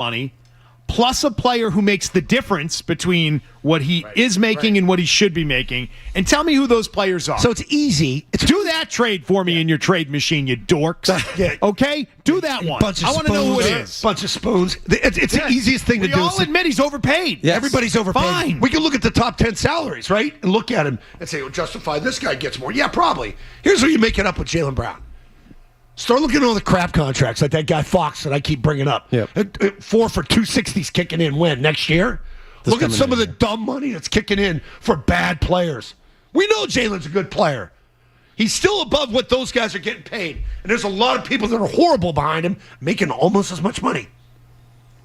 money, plus a player who makes the difference between what he is making and what he should be making, and tell me who those players are. So it's easy. Do that trade for me in your trade machine, you dorks. Okay? Do that one. I want to know who it is. Bunch of spoons. It's the easiest thing to do. We all admit he's overpaid. Yes. Everybody's overpaid. Fine. We can look at the top 10 salaries, right? And look at him and say, well, justify this guy gets more. Yeah, probably. Here's where you make it up with Jaylen Brown. Start looking at all the crap contracts like that guy Fox that I keep bringing up. Yep. 4 for 260's kicking in when? Next year? Look at some of the dumb money that's kicking in for bad players. We know Jaylen's a good player. He's still above what those guys are getting paid. And there's a lot of people that are horrible behind him making almost as much money.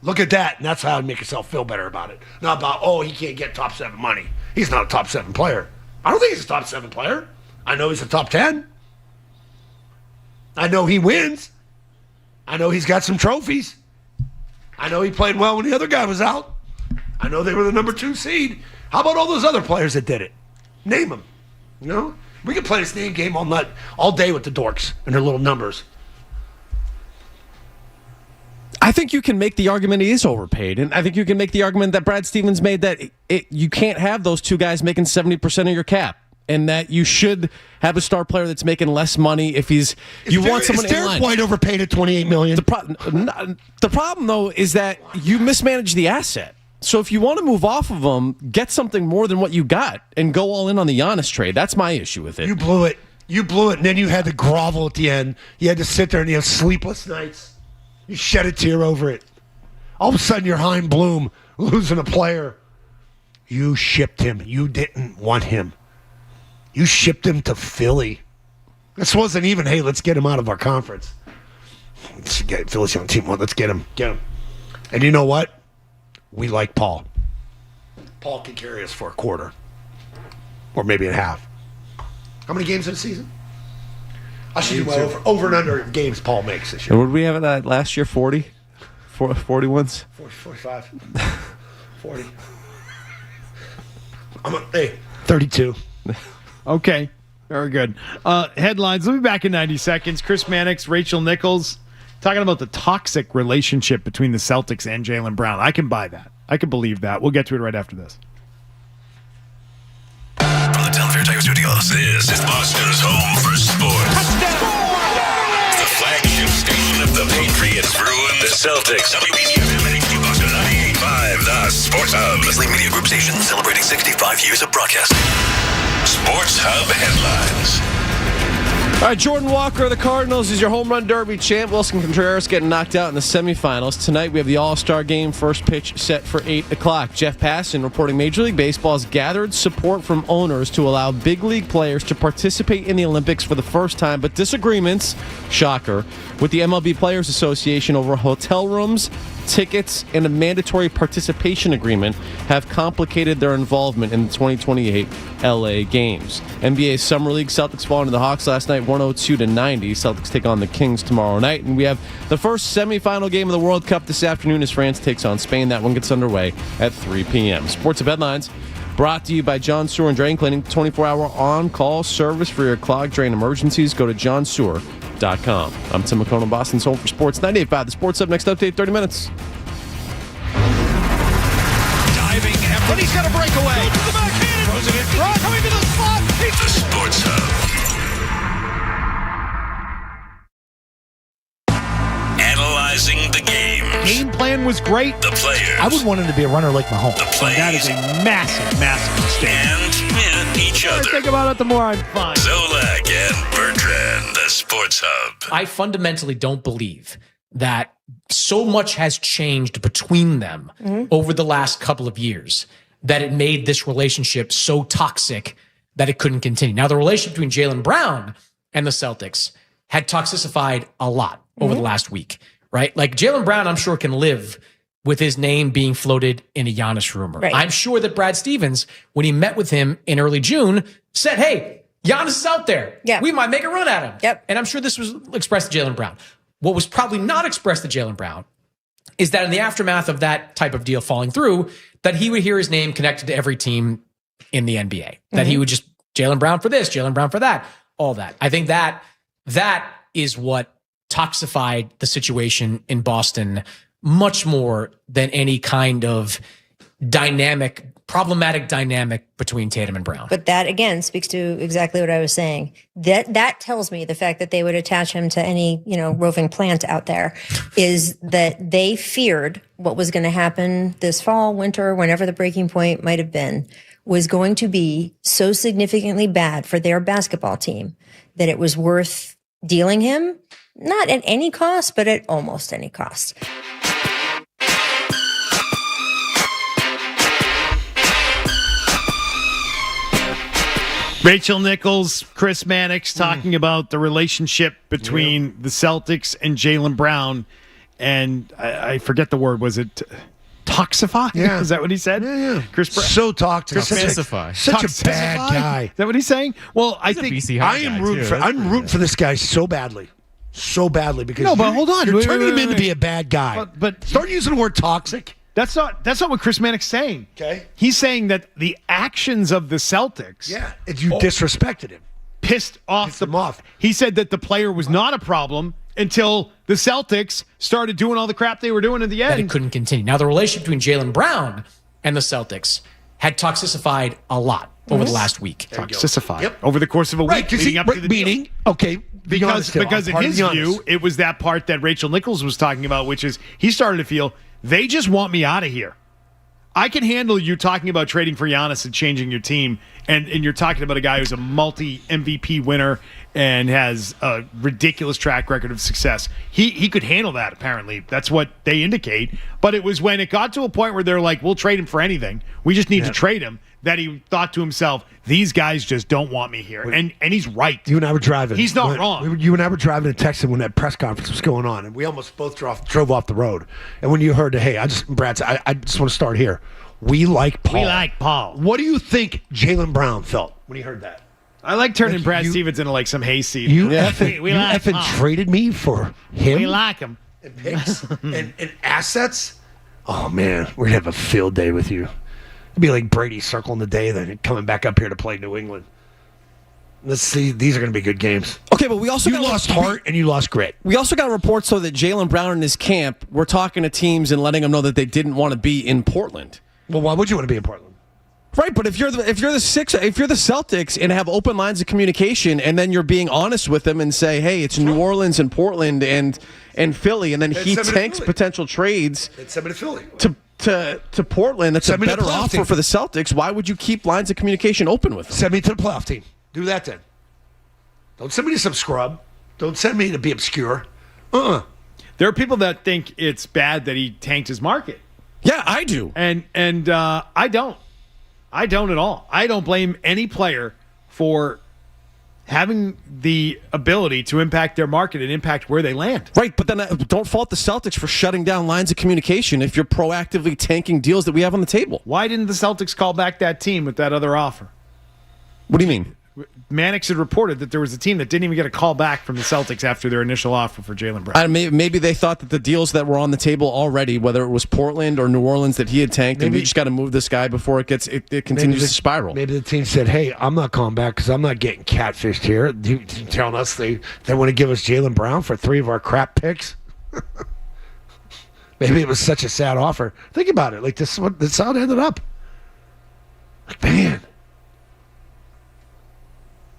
Look at that, and that's how you make yourself feel better about it. Not about, oh, he can't get top 7 money. He's not a top 7 player. I don't think he's a top 7 player. I know he's a top 10. I know he wins. I know he's got some trophies. I know he played well when the other guy was out. I know they were the number 2 seed. How about all those other players that did it? Name them. You know? We could play this name game all day with the dorks and their little numbers. I think you can make the argument he is overpaid, and I think you can make the argument that Brad Stevens made that you can't have those two guys making 70% of your cap. And that you should have a star player that's making less money if he's. Want someone is Derek White overpaid at $28 million? The problem though is that you mismanage the asset. So if you want to move off of him, get something more than what you got and go all in on the Giannis trade. That's my issue with it. You blew it, and then you had to grovel at the end. You had to sit there and you have sleepless nights. You shed a tear over it. All of a sudden, you're Hein Bloom losing a player. You shipped him. You didn't want him. You shipped him to Philly. This wasn't even, hey, let's get him out of our conference. Let's get Philly's young team. Let's get him. Get him. And you know what? We like Paul. Paul can carry us for a quarter. Or maybe a half. How many games in a season? I should do my over and under games Paul makes this year. And what did we have that last year? 40? 40 ones? 45. 40. Hey, 32. Okay, very good. Headlines. Let me back in 90 seconds. Chris Mannix, Rachel Nichols, talking about the toxic relationship between the Celtics and Jaylen Brown. I can buy that. I can believe that. We'll get to it right after this. From the Delaware Tiger Studios, this is Boston's home for sports. Touchdown! The flagship station of the Patriots ruin the Celtics. WBCFM and HD Boston 98.5, the Sports Hub. Leslie Media Group station celebrating 65 years of broadcasting. Sports Hub headlines. All right, Jordan Walker of the Cardinals is your home run derby champ. Wilson Contreras getting knocked out in the semifinals. Tonight we have the All-Star Game first pitch set for 8 o'clock. Jeff Passan reporting Major League Baseball has gathered support from owners to allow big league players to participate in the Olympics for the first time, but disagreements, shocker, with the MLB Players Association over hotel rooms, tickets, and a mandatory participation agreement have complicated their involvement in the 2028 LA Games. NBA Summer League Celtics falling to the Hawks last night 102-90. Celtics take on the Kings tomorrow night. And we have the first semifinal game of the World Cup this afternoon as France takes on Spain. That one gets underway at 3 p.m. Sports of Headlines brought to you by John Sewer and Drain Cleaning. 24-hour on-call service for your clogged drain emergencies. Go to johnsewer.com. I'm Tim McCone, Boston's home for Sports 98.5. The Sports Hub next update, 30 minutes. Diving effort. He's got a breakaway. Goes to the backhand. Throws it in front. Coming to the spot. The Sports Hub. Analyzing the game. Game plan was great. The players. I would want him to be a runner like Mahomes. The plays. That is a massive, massive mistake. And each The more I other. think about it, the more I'm fine. Zolak and Bertrand, the Sports Hub. I fundamentally don't believe that so much has changed between them over the last couple of years that it made this relationship so toxic that it couldn't continue. Now, the relationship between Jaylen Brown and the Celtics had toxicified a lot over the last week, right? Like Jaylen Brown, I'm sure, can live with his name being floated in a Giannis rumor. Right. I'm sure that Brad Stevens, when he met with him in early June, said, hey, Giannis is out there. Yeah. We might make a run at him. Yep. And I'm sure this was expressed to Jaylen Brown. What was probably not expressed to Jaylen Brown is that in the aftermath of that type of deal falling through, that he would hear his name connected to every team in the NBA. That he would just, Jaylen Brown for this, Jaylen Brown for that, all that. I think that is what toxified the situation in Boston much more than any kind of problematic dynamic between Tatum and Brown. But that again speaks to exactly what I was saying. That tells me the fact that they would attach him to any, roving plant out there is that they feared what was going to happen this fall, winter, whenever the breaking point might have been, was going to be so significantly bad for their basketball team that it was worth dealing him, not at any cost, but at almost any cost. Rachel Nichols, Chris Mannix talking about the relationship between the Celtics and Jaylen Brown. And I forget the word. Was it toxify? Yeah. Is that what he said? Yeah. Chris Brown. So toxic. Toxify. Such a Toxify? bad guy. Is that what he's saying? Well, I think I'm rooting for this guy so badly. So badly because No, but hold on. You're Wait, turning wait, him in wait. to be a bad guy. But start using the word toxic. That's not what Chris Mannix is saying. Okay. He's saying that the actions of the Celtics You disrespected him. pissed Him off. He said that the player was not a problem until the Celtics started doing all the crap they were doing at the That it end. couldn't continue. Now, the relationship between Jaylen Brown and the Celtics had toxicified a lot over the last week. Toxicified Yep. over the course of a week leading up to the deal. meaning, okay, Because in his view, it was that part that Rachel Nichols was talking about, which is he started to feel they just want me out of here. I can handle you talking about trading for Giannis and changing your team, and you're talking about a guy who's a multi-MVP winner and has a ridiculous track record of success. He could handle that, apparently. That's what they indicate. But it was when it got to a point where they're like, we'll trade him for anything. We just need to trade him, that he thought to himself, these guys just don't want me here. And he's right. You and I were driving. He's not wrong. You and I were driving to Texas when that press conference was going on, and we almost both drove off the road. And when you heard, hey, I just want to start here. We like Paul. We like Paul. What do you think Jaylen Brown felt when he heard that? I like turning Brad Stevens into like some hayseed. You we like effing Paul. traded me for him? We like him. And picks and assets? Oh, man, we're going to have a field day with you. It'd be like Brady circling the day, then coming back up here to play New England. Let's see. These are going to be good games. Okay, but we also lost heart and you lost grit. We also got reports, though, that Jaylen Brown and his camp were talking to teams and letting them know that they didn't want to be in Portland. Well, why would you want to be in Portland? Right, but if you're the Celtics and have open lines of communication, and then you're being honest with them and say, hey, it's New Orleans and Portland and Philly, and then he tanks potential trades Send me to Philly. to Portland, that's a better offer for the Celtics. Why would you keep lines of communication open with them? Send me to the playoff team. Do that then. Don't send me to some scrub. Don't send me to be obscure. There are people that think it's bad that he tanked his market. Yeah, I do. And I don't. I don't at all. I don't blame any player for having the ability to impact their market and impact where they land. Right, but then don't fault the Celtics for shutting down lines of communication if you're proactively tanking deals that we have on the table. Why didn't the Celtics call back that team with that other offer? What do you mean? Mannix had reported that there was a team that didn't even get a call back from the Celtics after their initial offer for Jaylen Brown. Maybe they thought that the deals that were on the table already, whether it was Portland or New Orleans that he had tanked, and we just got to move this guy before it continues to spiral. Maybe the team said, hey, I'm not calling back because I'm not getting catfished here. You telling us they want to give us Jaylen Brown for 3 of our crap picks? Maybe it was such a sad offer. Think about it. Like, this is how it ended up. Like, man.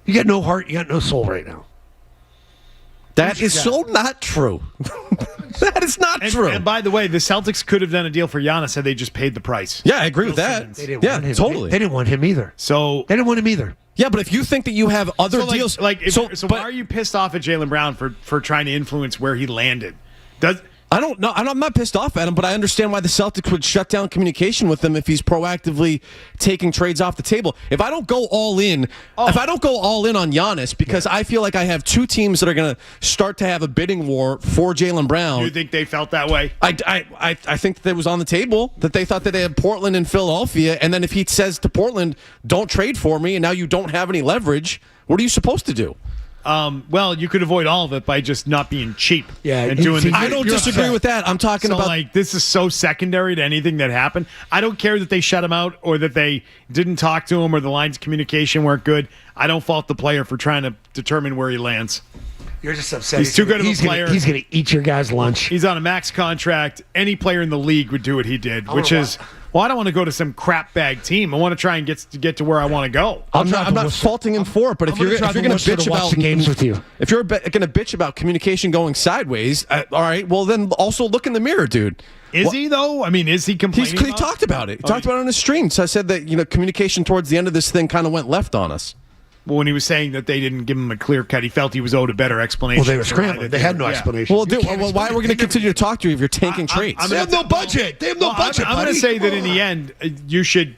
You got no heart, you got no soul right now. That is so not true. That is not true. And by the way, the Celtics could have done a deal for Giannis had they just paid the price. Yeah, I agree with that. They didn't Yeah, want him. totally. They didn't want him either. So They didn't want him either. Yeah, but if you think that you have other so deals, so why are you pissed off at Jaylen Brown for trying to influence where he landed? I don't know. I'm not pissed off at him, but I understand why the Celtics would shut down communication with him if he's proactively taking trades off the table. If I don't go all in, on Giannis, because I feel like I have 2 teams that are going to start to have a bidding war for Jaylen Brown. You think they felt that way? I think that it was on the table that they thought that they had Portland and Philadelphia, and then if he says to Portland, "Don't trade for me," and now you don't have any leverage, what are you supposed to do? Well, you could avoid all of it by just not being cheap. Yeah, and doing. I don't disagree with that. I'm talking about like this is so secondary to anything that happened. I don't care that they shut him out or that they didn't talk to him or the lines of communication weren't good. I don't fault the player for trying to determine where he lands. You're just upset. He's too good of a player. He's going to eat your guy's lunch. He's on a max contract. Any player in the league would do what he did, which is, well, I don't want to go to some crap bag team. I want to try and get to where I want to go. I'm not faulting him for it, but if you're going to bitch about the games with you, if you're going to bitch about communication going sideways, all right, well then also look in the mirror, dude. Is he though? I mean, is he complaining? He talked about it. He talked about it on his stream. So I said that communication towards the end of this thing kind of went left on us. Well, when he was saying that they didn't give him a clear cut, he felt he was owed a better explanation. Well, they were scrambling. They had no explanation. Well, why are we going to continue to talk to you if you're tanking traits? They have no budget. They have no budget. I'm going to say that in the end, you should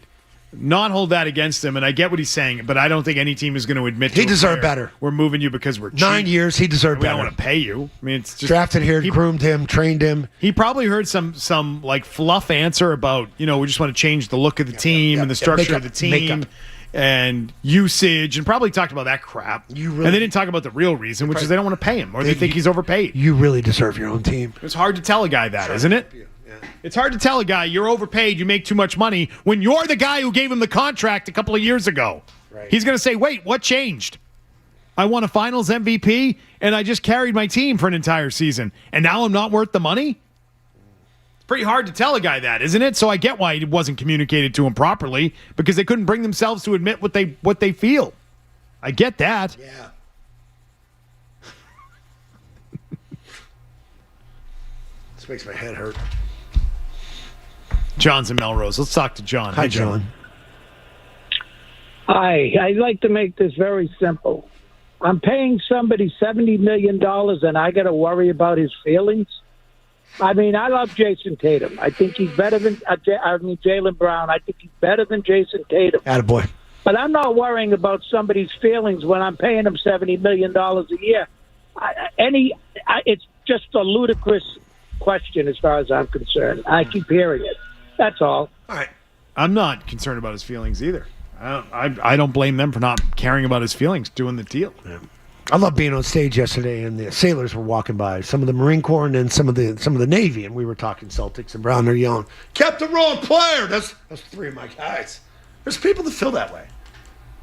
not hold that against him. And I get what he's saying, but I don't think any team is going to admit he deserved better. We're moving you because we're cheap. 9 years. He deserved better. We don't want to pay you. I mean, it's just drafted here, groomed him, trained him. He probably heard some like fluff answer about we just want to change the look of the team and the structure of the team. And usage, and probably talked about that crap. And they didn't talk about the real reason, which is they don't want to pay him, or they think he's overpaid. You really deserve your own team. It's hard to tell a guy that, isn't it? Yeah. It's hard to tell a guy you're overpaid, you make too much money, when you're the guy who gave him the contract a couple of years ago. Right. He's going to say, wait, what changed? I won a finals MVP, and I just carried my team for an entire season, and now I'm not worth the money? Pretty hard to tell a guy that, isn't it? So I get why it wasn't communicated to him properly, because they couldn't bring themselves to admit what they feel. I get that. Yeah. This makes my head hurt. John's in Melrose. Let's talk to John. Hi, John. Hi. I'd like to make this very simple. I'm paying somebody $70 million, and I got to worry about his feelings. I mean, I love Jason Tatum. I think he's better than Jaylen Brown. I think he's better than Jason Tatum. Attaboy. But I'm not worrying about somebody's feelings when I'm paying him $70 million a year. It's just a ludicrous question as far as I'm concerned. I keep hearing it. That's all. All right. I'm not concerned about his feelings either. I don't blame them for not caring about his feelings doing the deal. Yeah. I love being on stage yesterday, and the sailors were walking by, some of the Marine Corps and then some of the Navy, and we were talking Celtics, and Brown, they're yelling, kept the wrong player. That's three of my guys. There's people that feel that way.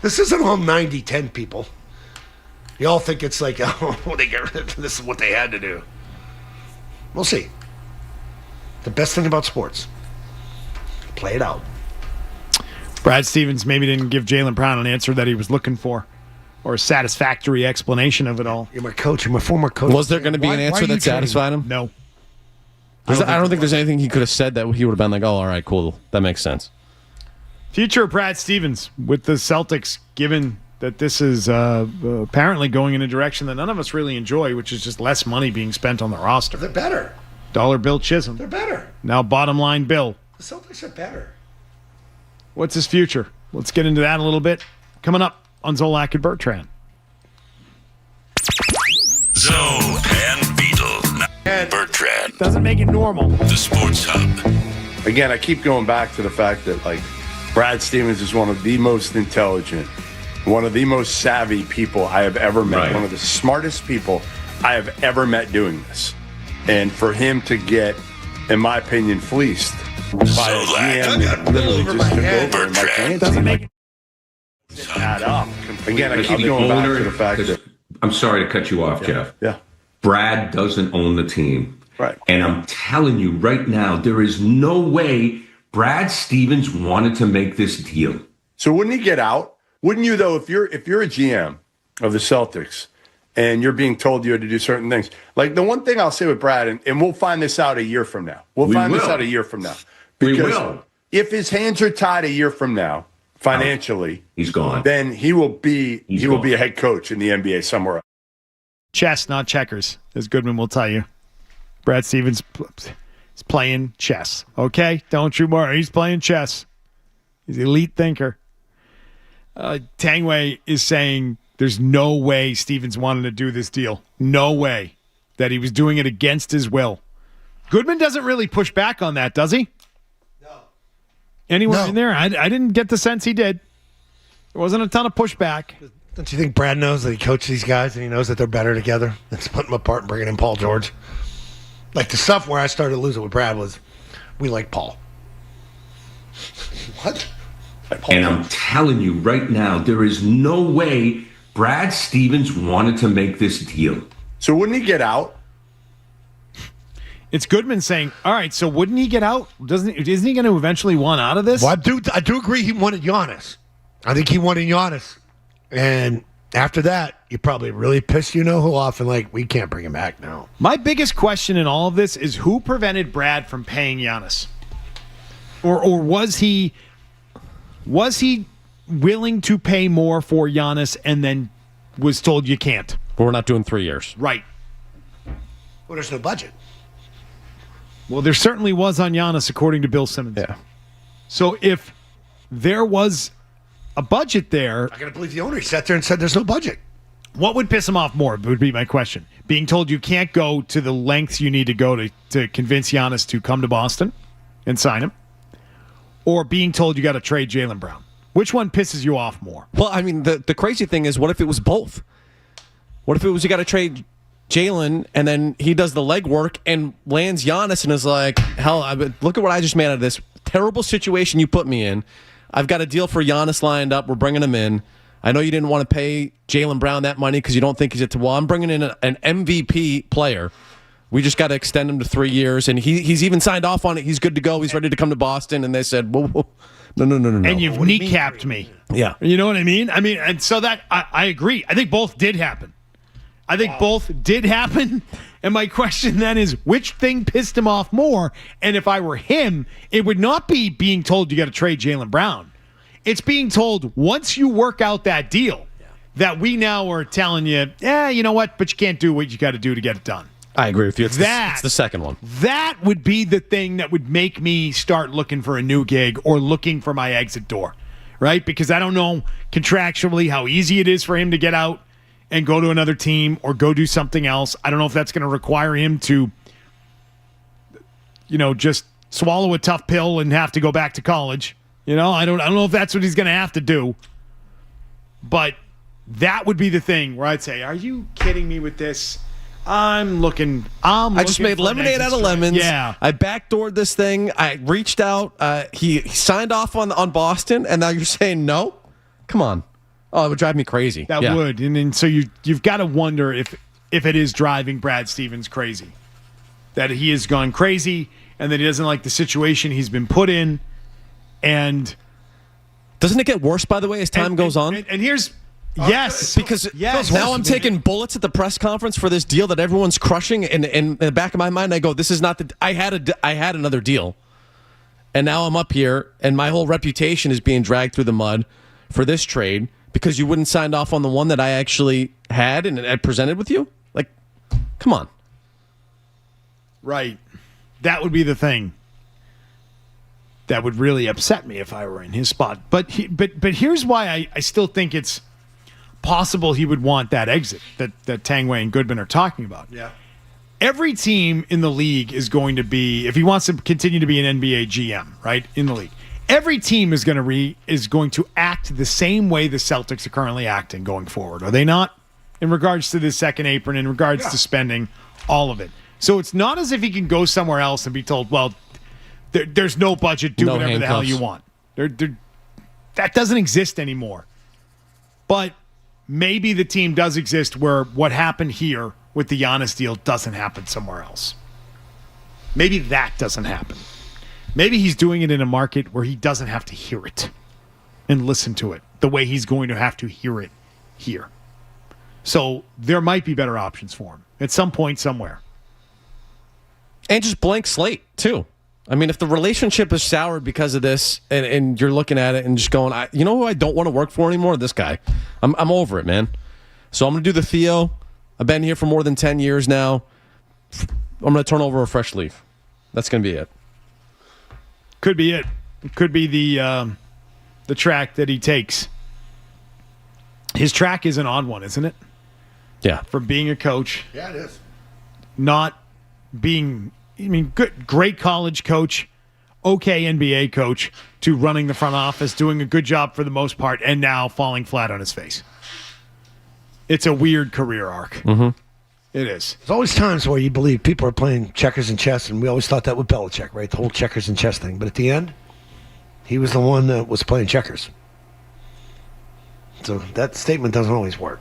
This isn't all 90-10 people. You all think it's like, they get rid of this is what they had to do. We'll see. The best thing about sports, play it out. Brad Stevens maybe didn't give Jaylen Brown an answer that he was looking for, or a satisfactory explanation of it all. You're my coach. You're my former coach. Was there going to be an answer that satisfied him? No. I don't think there's anything he could have said that he would have been like, oh, all right, cool. That makes sense. Future of Brad Stevens with the Celtics, given that this is apparently going in a direction that none of us really enjoy, which is just less money being spent on the roster. They're better. Dollar Bill Chisholm. They're better. Now bottom line Bill. The Celtics are better. What's his future? Let's get into that a little bit. Coming up on Zolak and Bertrand. Zone and Beetle. Bertrand. Doesn't make it normal. The Sports Hub. Again, I keep going back to the fact that, Brad Stevens is one of the most intelligent, one of the most savvy people I have ever met, one of the smartest people I have ever met doing this. And for him to get, in my opinion, fleeced by a GM that literally just took over and can't doesn't make it add up. Again, I keep going back to the fact that I'm sorry to cut you off, Jeff. Yeah. Brad doesn't own the team. Right. And I'm telling you right now, there is no way Brad Stevens wanted to make this deal. So wouldn't he get out? Wouldn't you, though, if you're a GM of the Celtics and you're being told you had to do certain things? Like, the one thing I'll say with Brad, and we'll find this out a year from now. We'll find this out a year from now. Because if his hands are tied a year from now, financially, he's gone. Then he will be a head coach in the NBA somewhere else. Chess, not checkers, as Goodman will tell you. Brad Stevens is playing chess. Okay? Don't you worry. He's playing chess. He's an elite thinker. Tangway is saying there's no way Stevens wanted to do this deal. No way. That he was doing it against his will. Goodman doesn't really push back on that, does he? No. Anywhere in there? I didn't get the sense he did. There wasn't a ton of pushback. Don't you think Brad knows that he coached these guys and he knows that they're better together than splitting them apart and bringing in Paul George? Like, the stuff where I started losing with Brad was, we like Paul. What? And I'm telling you right now, there is no way Brad Stevens wanted to make this deal. So wouldn't he get out? It's Goodman saying, all right, so wouldn't he get out? Isn't he going to eventually want out of this? Well, I do agree he wanted Giannis. I think he wanted Giannis. And after that, you probably really pissed who off and like, we can't bring him back now. My biggest question in all of this is who prevented Brad from paying Giannis? Or was he willing to pay more for Giannis and then was told you can't? We're not doing 3 years. Right. Well, there's no budget. Well, there certainly was on Giannis, according to Bill Simmons. Yeah. So if there was a budget there, I gotta believe the owner. He sat there and said there's no budget. what would piss him off more would be my question. Being told you can't go to the lengths you need to go to convince Giannis to come to Boston and sign him, or being told you got to trade Jaylen Brown. Which one pisses you off more? Well, I mean, the crazy thing is, what if it was both? What if it was you got to trade Jaylen, and then he does the legwork and lands Giannis and is like, hell, look at what I just made out of this terrible situation you put me in. I've got a deal for Giannis lined up. We're bringing him in. I know you didn't want to pay Jaylen Brown that money because you don't think he's at. Well, I'm bringing in an MVP player. We just got to extend him to 3 years, and he's even signed off on it. He's good to go. He's ready to come to Boston. And they said, whoa. No. And you've kneecapped me. Yeah. You know what I mean? I mean, and so that I agree. I think both did happen. Both did happen. And my question then is, which thing pissed him off more? And if I were him, it would not be being told you got to trade Jaylen Brown. It's being told once you work out that deal that we now are telling you, you know what? But you can't do what you got to do to get it done. I agree with you. It's the second one. That would be the thing that would make me start looking for a new gig or looking for my exit door, right? Because I don't know contractually how easy it is for him to get out and go to another team or go do something else. I don't know if that's going to require him to, just swallow a tough pill and have to go back to college. I don't know if that's what he's going to have to do. But that would be the thing where I'd say, are you kidding me with this? I just made lemonade out of lemons. Yeah. I backdoored this thing. I reached out. He signed off on Boston, and now you're saying no? Come on. Oh, it would drive me crazy. That would. And so you've got to wonder if it is driving Brad Stevens crazy. That he has gone crazy and that he doesn't like the situation he's been put in. And doesn't it get worse, by the way, as time goes on? And here's... Yes, because now I'm taking bullets at the press conference for this deal that everyone's crushing, and in the back of my mind, I go, "This is not the." I had another deal, and now I'm up here, and my whole reputation is being dragged through the mud for this trade because you wouldn't sign off on the one that I actually had and I presented with you. Like, come on, right? That would be the thing that would really upset me if I were in his spot. But here's why I still think it's possible he would want that exit that Tangway and Goodman are talking about. Yeah. Every team in the league is going to be, if he wants to continue to be an NBA GM, right, in the league, every team is going to act the same way the Celtics are currently acting going forward. Are they not? In regards to the second apron, in regards to spending, all of it. So it's not as if he can go somewhere else and be told, well, there's no budget, do whatever the hell you want. That doesn't exist anymore. But maybe the team does exist where what happened here with the Giannis deal doesn't happen somewhere else. Maybe that doesn't happen. Maybe he's doing it in a market where he doesn't have to hear it and listen to it the way he's going to have to hear it here. So there might be better options for him at some point somewhere. And just blank slate, too. I mean, if the relationship is soured because of this and you're looking at it and just going, you know who I don't want to work for anymore? This guy. I'm over it, man. So I'm going to do the Theo. I've been here for more than 10 years now. I'm going to turn over a fresh leaf. That's going to be it. Could be it. It could be the track that he takes. His track is an odd one, isn't it? Yeah. From being a coach. Yeah, it is. Not being... great college coach, okay NBA coach, to running the front office, doing a good job for the most part, and now falling flat on his face. It's a weird career arc. Mm-hmm. It is. There's always times where you believe people are playing checkers and chess, and we always thought that with Belichick, right? The whole checkers and chess thing. But at the end, he was the one that was playing checkers. So that statement doesn't always work.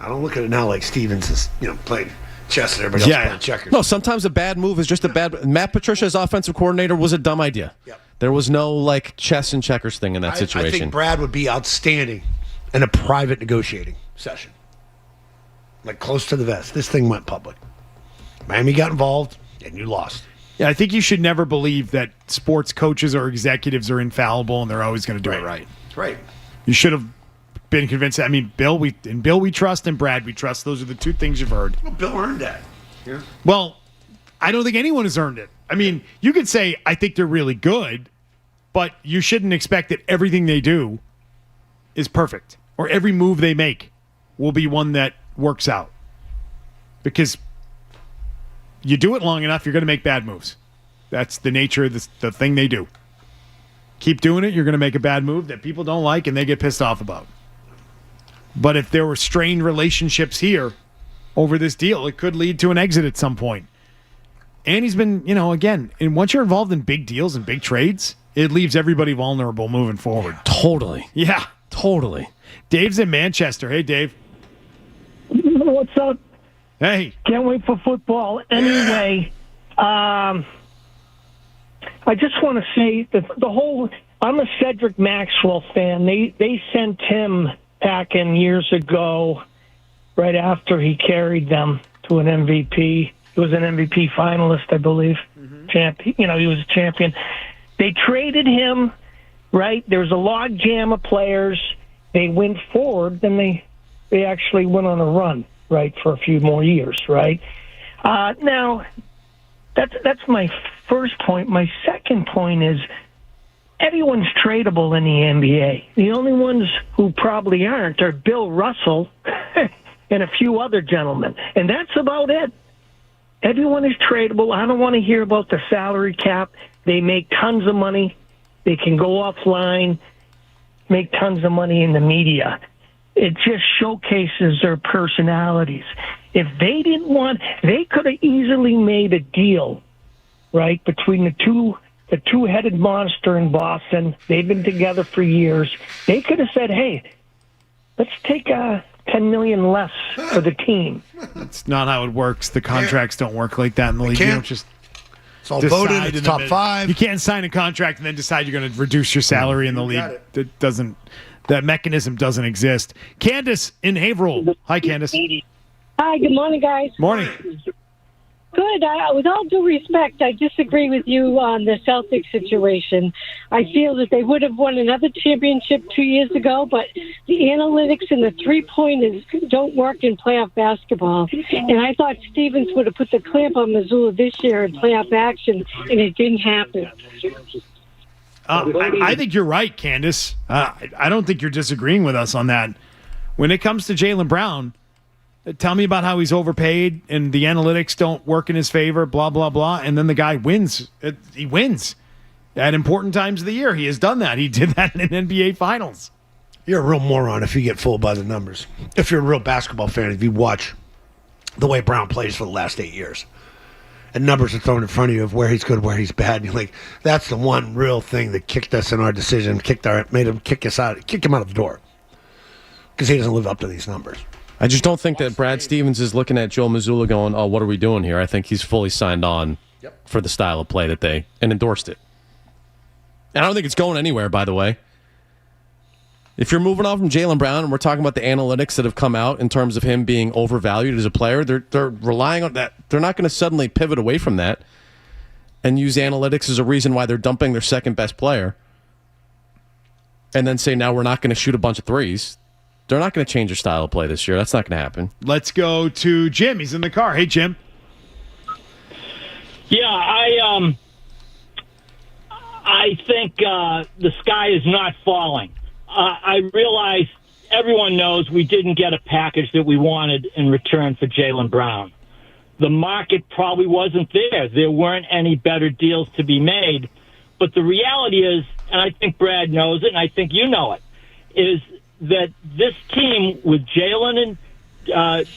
I don't look at it now like Stevens is, playing chess and everybody else playing checkers. No, sometimes a bad move is just a bad. Matt Patricia as offensive coordinator was a dumb idea. Yep. There was no chess and checkers thing in that situation. I think Brad would be outstanding in a private negotiating session, close to the vest. This thing went public. Miami got involved, and you lost. Yeah, I think you should never believe that sports coaches or executives are infallible and they're always going to do it right. Right. You should have been convinced. I mean, Bill we trust, and Brad we trust. Those are the two things you've heard. Well, Bill earned that. Yeah. Well, I don't think anyone has earned it. I mean, you could say, I think they're really good, but you shouldn't expect that everything they do is perfect or every move they make will be one that works out. Because you do it long enough, you're going to make bad moves. That's the nature of the thing they do. Keep doing it, you're going to make a bad move that people don't like and they get pissed off about. But if there were strained relationships here over this deal, it could lead to an exit at some point. And he's been, again, and once you're involved in big deals and big trades, it leaves everybody vulnerable moving forward. Totally. Yeah. Totally. Dave's in Manchester. Hey, Dave. What's up? Hey. Can't wait for football. Anyway, I just want to say that I'm a Cedric Maxwell fan. They sent him back in years ago, right after he carried them to an MVP. He was an MVP finalist, I believe. He was a champion. They traded him, right? There was a log jam of players. They went forward, then they actually went on a run, right, for a few more years, right? Now, that's my first point. My second point is everyone's tradable in the NBA. The only ones who probably aren't are Bill Russell and a few other gentlemen, and that's about it. Everyone is tradable. I don't want to hear about the salary cap. They make tons of money. They can go offline, make tons of money in the media. It just showcases their personalities. If they didn't want, they could have easily made a deal, right, between the two-headed monster in Boston. They've been together for years. They could have said, hey, let's take $10 million less for the team. That's not how it works. The contracts don't work like that in the league. You don't just it's all voted. It's top five. You can't sign a contract and then decide you're going to reduce your salary in the league. That mechanism doesn't exist. Candace in Haverhill. Hi, Candace. Hi, good morning, guys. Morning. Good. With all due respect, I disagree with you on the Celtics situation. I feel that they would have won another championship 2 years ago, but the analytics and the three-pointers don't work in playoff basketball. And I thought Stevens would have put the clamp on Missoula this year in playoff action, and it didn't happen. I think you're right, Candace. I don't think you're disagreeing with us on that. When it comes to Jaylen Brown, tell me about how he's overpaid and the analytics don't work in his favor, blah, blah, blah. And then the guy wins. He wins at important times of the year. He has done that. He did that in NBA Finals. You're a real moron if you get fooled by the numbers. If you're a real basketball fan, if you watch the way Brown plays for the last 8 years, and numbers are thrown in front of you of where he's good, where he's bad, and you're like, that's the one real thing that kicked us in our decision, made him kick him out of the door. Because he doesn't live up to these numbers. I just don't think that Brad Stevens is looking at Joe Mazzulla going, oh, what are we doing here? I think he's fully signed on for the style of play and endorsed it. And I don't think it's going anywhere, by the way. If you're moving on from Jaylen Brown and we're talking about the analytics that have come out in terms of him being overvalued as a player, they're relying on that. They're not going to suddenly pivot away from that and use analytics as a reason why they're dumping their second best player and then say, now we're not going to shoot a bunch of threes. They're not going to change their style of play this year. That's not going to happen. Let's go to Jim. He's in the car. Hey, Jim. Yeah, I think the sky is not falling. I realize everyone knows we didn't get a package that we wanted in return for Jaylen Brown. The market probably wasn't there. There weren't any better deals to be made. But the reality is, and I think Brad knows it, and I think you know it, is that this team with Jaylen and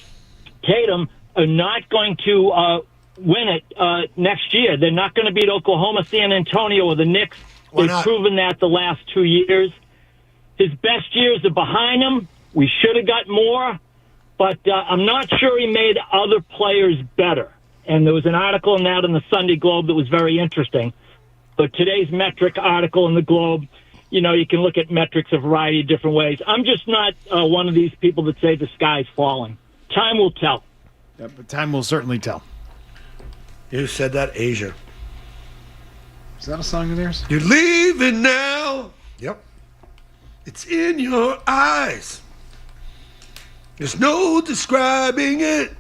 Tatum are not going to win it next year. They're not going to beat Oklahoma, San Antonio, or the Knicks. They've proven that the last 2 years. His best years are behind him. We should have got more. but I'm not sure he made other players better. And there was an article on that in the Sunday Globe that was very interesting. But today's metric article in the Globe, you can look at metrics a variety of different ways. I'm just not one of these people that say the sky's falling. Time will tell. Yeah, but time will certainly tell. You said that, Asia. Is that a song of theirs? You're leaving now. Yep. It's in your eyes. There's no describing it.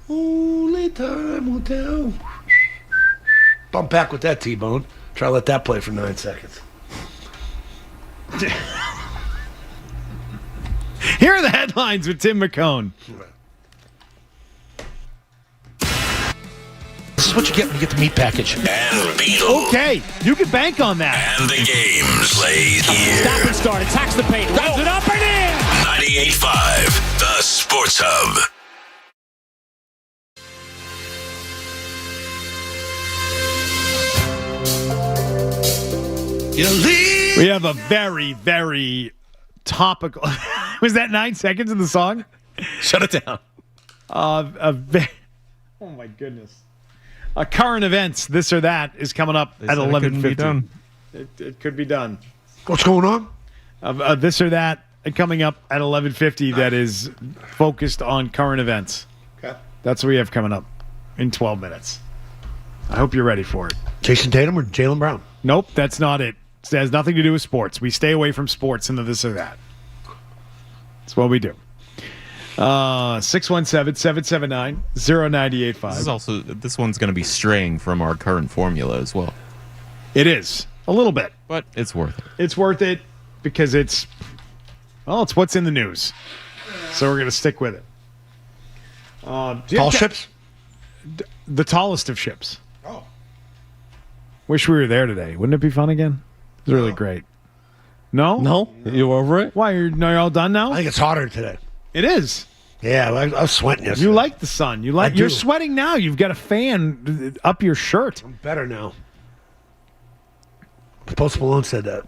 Only time will tell. Bump back with that, T-Bone. Try to let that play for 9 seconds. Here are the headlines with Tim McCone. This is what you get when you get the meat package. And Beetle. Okay, you can bank on that. And the games played here. Stop and start. Attacks the paint. Runs it up and in. 98.5, the Sports Hub. We have a very, very topical. Was that 9 seconds in the song? Shut it down. Oh my goodness. Current events, this or that, is coming up at 11:50. It could be done. What's going on? This or that coming up at 11:50. That is focused on current events. Okay. That's what we have coming up in 12 minutes. I hope you're ready for it. Jason Tatum or Jaylen Brown? Nope, that's not it. It has nothing to do with sports. We stay away from sports into this or that. That's what we do. 617-779-0985. This one's going to be straying from our current formula as well. It is. A little bit. But it's worth it. It's worth it because it's what's in the news. So we're going to stick with it. Tall ships? The tallest of ships. Oh. Wish we were there today. Wouldn't it be fun again? It's really great. No? No? You over it? Why? You're all done now? I think it's hotter today. It is. Yeah, I was sweating yesterday. You like the sun. You're sweating now. You've got a fan up your shirt. I'm better now. Post Malone said that.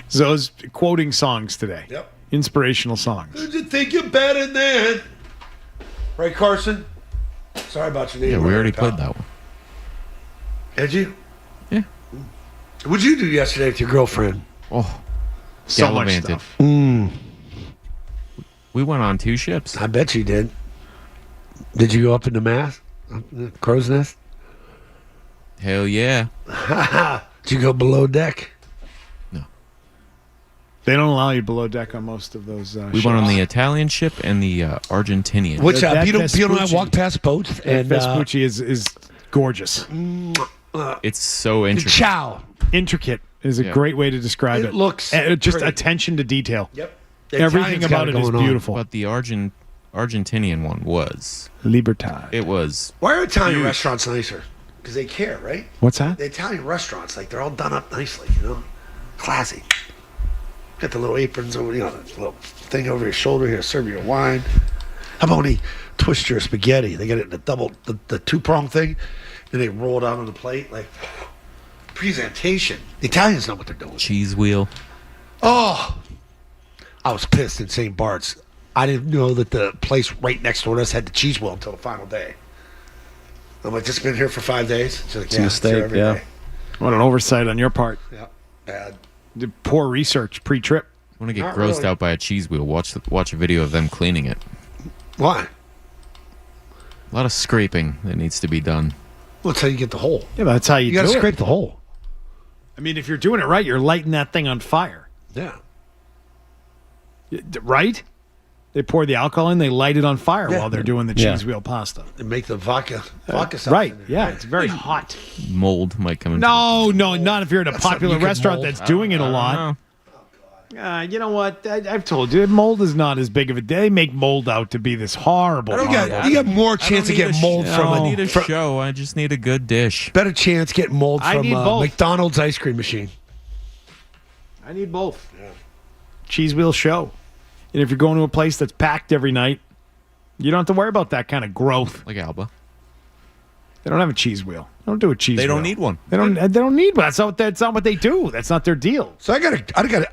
So I was quoting songs today. Yep. Inspirational songs. Did you think you're better than? Right, Carson? Sorry about your name. Yeah, we already played that one. Did you? Yeah. What'd you do yesterday with your girlfriend? Oh, So much gallivanted. stuff. We went on 2 ships. I bet you did. Did you go up in the mast? Up in the crow's nest? Hell yeah. Did you go below deck? No. They don't allow you below deck on most of those We ships. went on the Italian ship and the Argentinian. Which That Pino and I Vespucci- walked past boats and Vespucci is gorgeous. It's so the interesting. chow. Intricate is a Yeah. great way to describe it. It looks just pretty. attention to detail. Yep. Everything about it is beautiful. But the Argentinian one was. Libertad. It was. Why are Italian restaurants nicer? Because they care, right? What's that? The Italian restaurants, they're all done up nicely, classy. Got the little aprons over, the little thing over your shoulder here, serve you a wine. How about when they twist your spaghetti? They get it in the 2-prong thing, and they roll it out on the plate, presentation. The Italians know what they're doing. Cheese wheel. Oh, I was pissed in St. Bart's. I didn't know that the place right next door to us had the cheese wheel until the final day. I'm like, just been here for 5 days. She's like, It's a mistake, every yeah. day. What an oversight on your part. Yeah, bad. Did poor research pre-trip. Want to get Not grossed really. out by a cheese wheel? Watch a video of them cleaning it. Why? A lot of scraping that needs to be done. Well, that's how you get the hole. Yeah, but that's how you, You got to do it. scrape the hole. I mean, if you're doing it right, you're lighting that thing on fire. Yeah. Right? They pour the alcohol in, they light it on fire Yeah. while they're doing the cheese wheel pasta. And make the vodka sauce. Right. in there. Yeah, it's very hot. Mold might come in. No, not if you're at a That's something popular you can restaurant mold. that's doing it a lot. You know what? I've told you, mold is not as big of a. They make mold out to be this horrible. You got more chance to get mold I from don't need a a show. I just need a good dish. better chance getting mold I from need both. McDonald's ice cream machine. I need both. Cheese wheel show. And if you're going to a place that's packed every night, you don't have to worry about that kind of growth. Like Alba. They don't have a cheese wheel. Don't do a cheese. They don't wheel. need one. They don't need one. That's not what they do. That's not their deal. So I got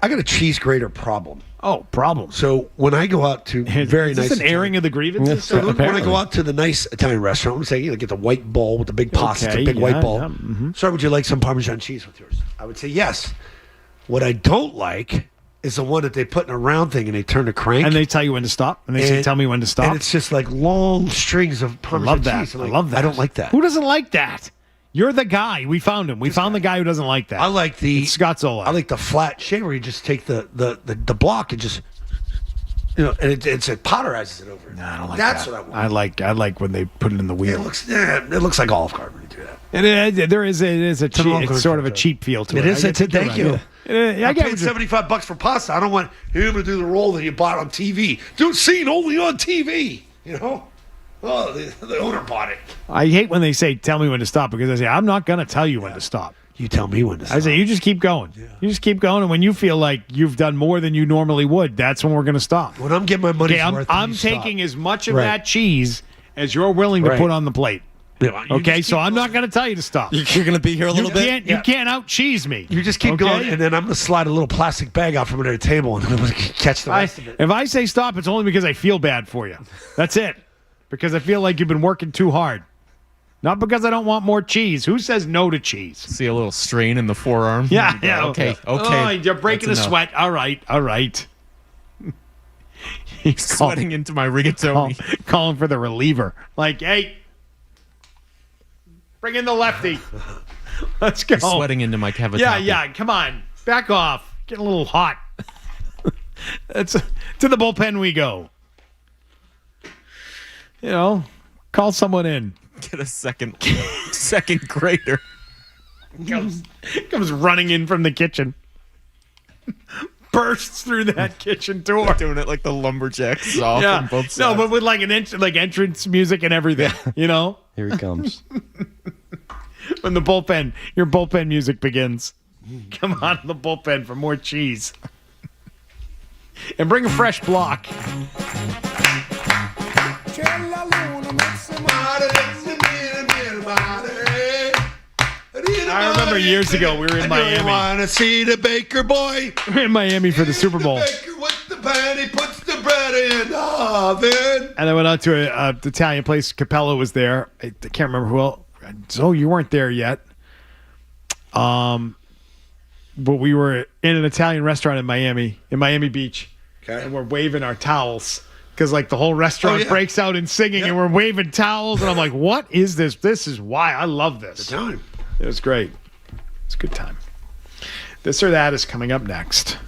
a cheese grater problem. Oh, problem. So when I go out to very is nice, this an airing of the grievances? So when I go out to the nice Italian restaurant, I'm saying, get the white bowl with the big pasta, Okay, big white bowl. yeah, mm-hmm. Sir, would you like some Parmesan cheese with yours? I would say yes. What I don't like is the one that they put in a round thing and they turn the crank. And they tell you when to stop. And they say, tell me when to stop. And it's just like long strings of Parmesan I love that. cheese. I love that. I don't like that. Who doesn't like that? You're the guy. We found him. We found the guy who doesn't like that. I like It's Scott Zolak. I like the flat shape where you just take the block and just, and it powderizes it over. No, I don't like That's that. what I want. I like when they put it in the wheel. It looks like Olive Garden when you do that. And it is a cheap, it's sort of a cheap feel to it. It is. Thank you. I I get paid $75 for pasta. I don't want him to do the role that you bought on TV. Do a scene only on TV. Oh, the owner bought it. I hate when they say, tell me when to stop, because I say, I'm not going to tell you when to stop. You tell me when to stop. I say, you just keep going. Yeah. You just keep going. And when you feel like you've done more than you normally would, that's when we're going to stop. When I'm getting my money's worth, I'm taking as much of that cheese as you're willing to Right. put on the plate. Yeah, Okay, so I'm not going to tell you to stop. You're going to be here a little bit? You can't out-cheese me. You just keep going, and then I'm going to slide a little plastic bag out from under the table and catch the rest of it. If I say stop, it's only because I feel bad for you. That's it. Because I feel like you've been working too hard. Not because I don't want more cheese. Who says no to cheese? See a little strain in the forearm. Yeah. Okay. Oh, you're breaking a sweat. All right. He's Sweating into my rigatoni. Calling for the reliever. Like, hey, bring in the lefty. Let's go. Sweating into my cavatappi. Yeah. Come on. Back off. Getting a little hot. To the bullpen we go. Call someone in. Get a second grater. Comes running in from the kitchen. Bursts through that kitchen door. Doing it like the lumberjacks saw from both sides. No, but with like entrance music and everything. Here he comes. When your bullpen music begins. Come on the bullpen for more cheese. And bring a fresh block. I remember years ago we were in Miami. I want to see the baker boy. We were in Miami for the Super Bowl. Baker with the pan, he puts the bread in the oven. And I went out to an Italian place. Capello was there. I can't remember who else. So you weren't there yet. But we were in an Italian restaurant in Miami Beach. Okay. And we're waving our towels. Because like the whole restaurant breaks out in singing and we're waving towels. And I'm like, what is this? This is why I love this. The time. It was great. It's a good time. This or That is coming up next.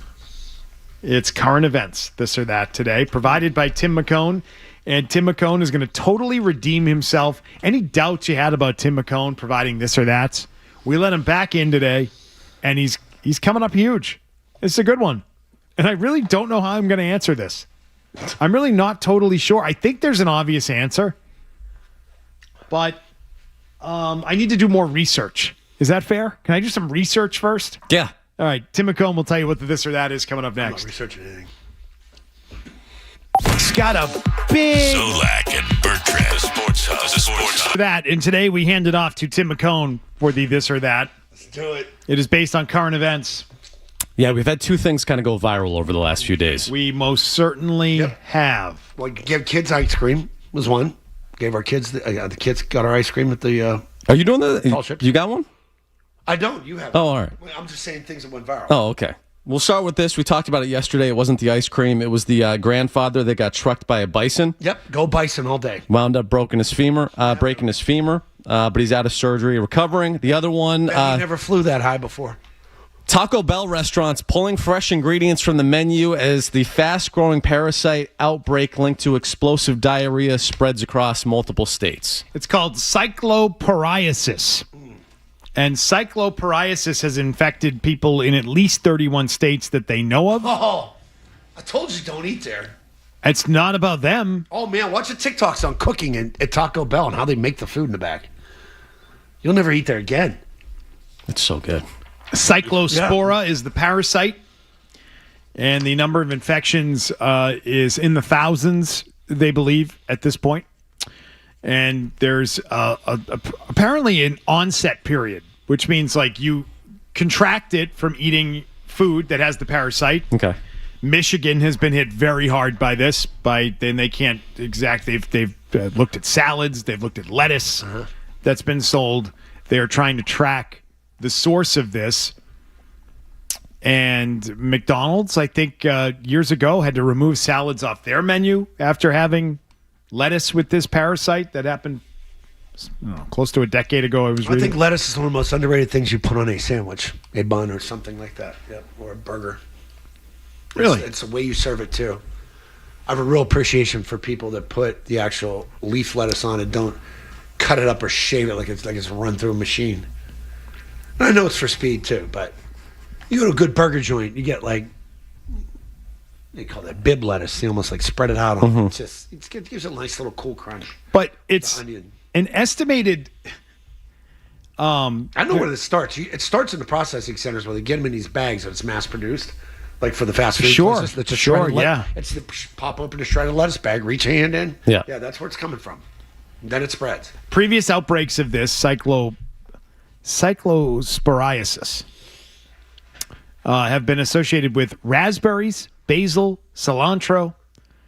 It's current events, This or That today, provided by Tim McCone. And Tim McCone is going to totally redeem himself. Any doubts you had about Tim McCone providing This or That, we let him back in today, and he's coming up huge. It's a good one. And I really don't know how I'm going to answer this. I'm really not totally sure. I think there's an obvious answer, but I need to do more research. Is that fair? Can I do some research first? Yeah. All right. Tim McComb will tell you what the This or That is coming up next. I'm not researching anything. It's got a big Zolak and Bertrand, the Sports Hub. that. And today we hand it off to Tim McCone for the This or That. Let's do it. It is based on current events. Yeah, we've had two things kind of go viral over the last few days. We most certainly have. Well, give kids ice cream was one. Gave our kids, the kids got our ice cream at the... Are you doing that? Tall ships. You got one? I don't. You have. Oh, all right. I'm just saying things that went viral. Oh, okay. We'll start with this. We talked about it yesterday. It wasn't the ice cream. It was the grandfather that got trucked by a bison. Yep. Go bison all day. Wound up breaking his femur, but he's out of surgery, recovering. The other one... He never flew that high before. Taco Bell restaurants pulling fresh ingredients from the menu as the fast-growing parasite outbreak linked to explosive diarrhea spreads across multiple states. It's called cycloporiasis. And cycloporiasis has infected people in at least 31 states that they know of. Oh, I told you don't eat there. It's not about them. Oh, man, watch the TikToks on cooking at Taco Bell and how they make the food in the back. You'll never eat there again. It's so good. Cyclospora is the parasite, and the number of infections is in the thousands, they believe, at this point. And there's apparently an onset period, which means like you contract it from eating food that has the parasite. Okay. Michigan has been hit very hard by this. Then they can't they've looked at salads, they've looked at lettuce that's been sold. They're trying to track the source of this. And McDonald's, I think years ago, had to remove salads off their menu after having lettuce with this parasite that happened close to a decade ago. I think lettuce is one of the most underrated things you put on a sandwich, a bun or something like that. Yep. Or a burger. Really? It's the way you serve it too. I have a real appreciation for people that put the actual leaf lettuce on and don't cut it up or shave it like it's run through a machine. And I know it's for speed too, but you go to a good burger joint, you get like they call that bib lettuce. They almost like spread it out on. It gives it a nice little cool crunch. But it's an estimated. I know where this starts. It starts in the processing centers where they get them in these bags and it's mass produced, like for the fast food places. That's a shredded It's the pop open a shredded lettuce bag, reach a hand in. Yeah, that's where it's coming from. And then it spreads. Previous outbreaks of this cyclosporiasis have been associated with raspberries, basil, cilantro,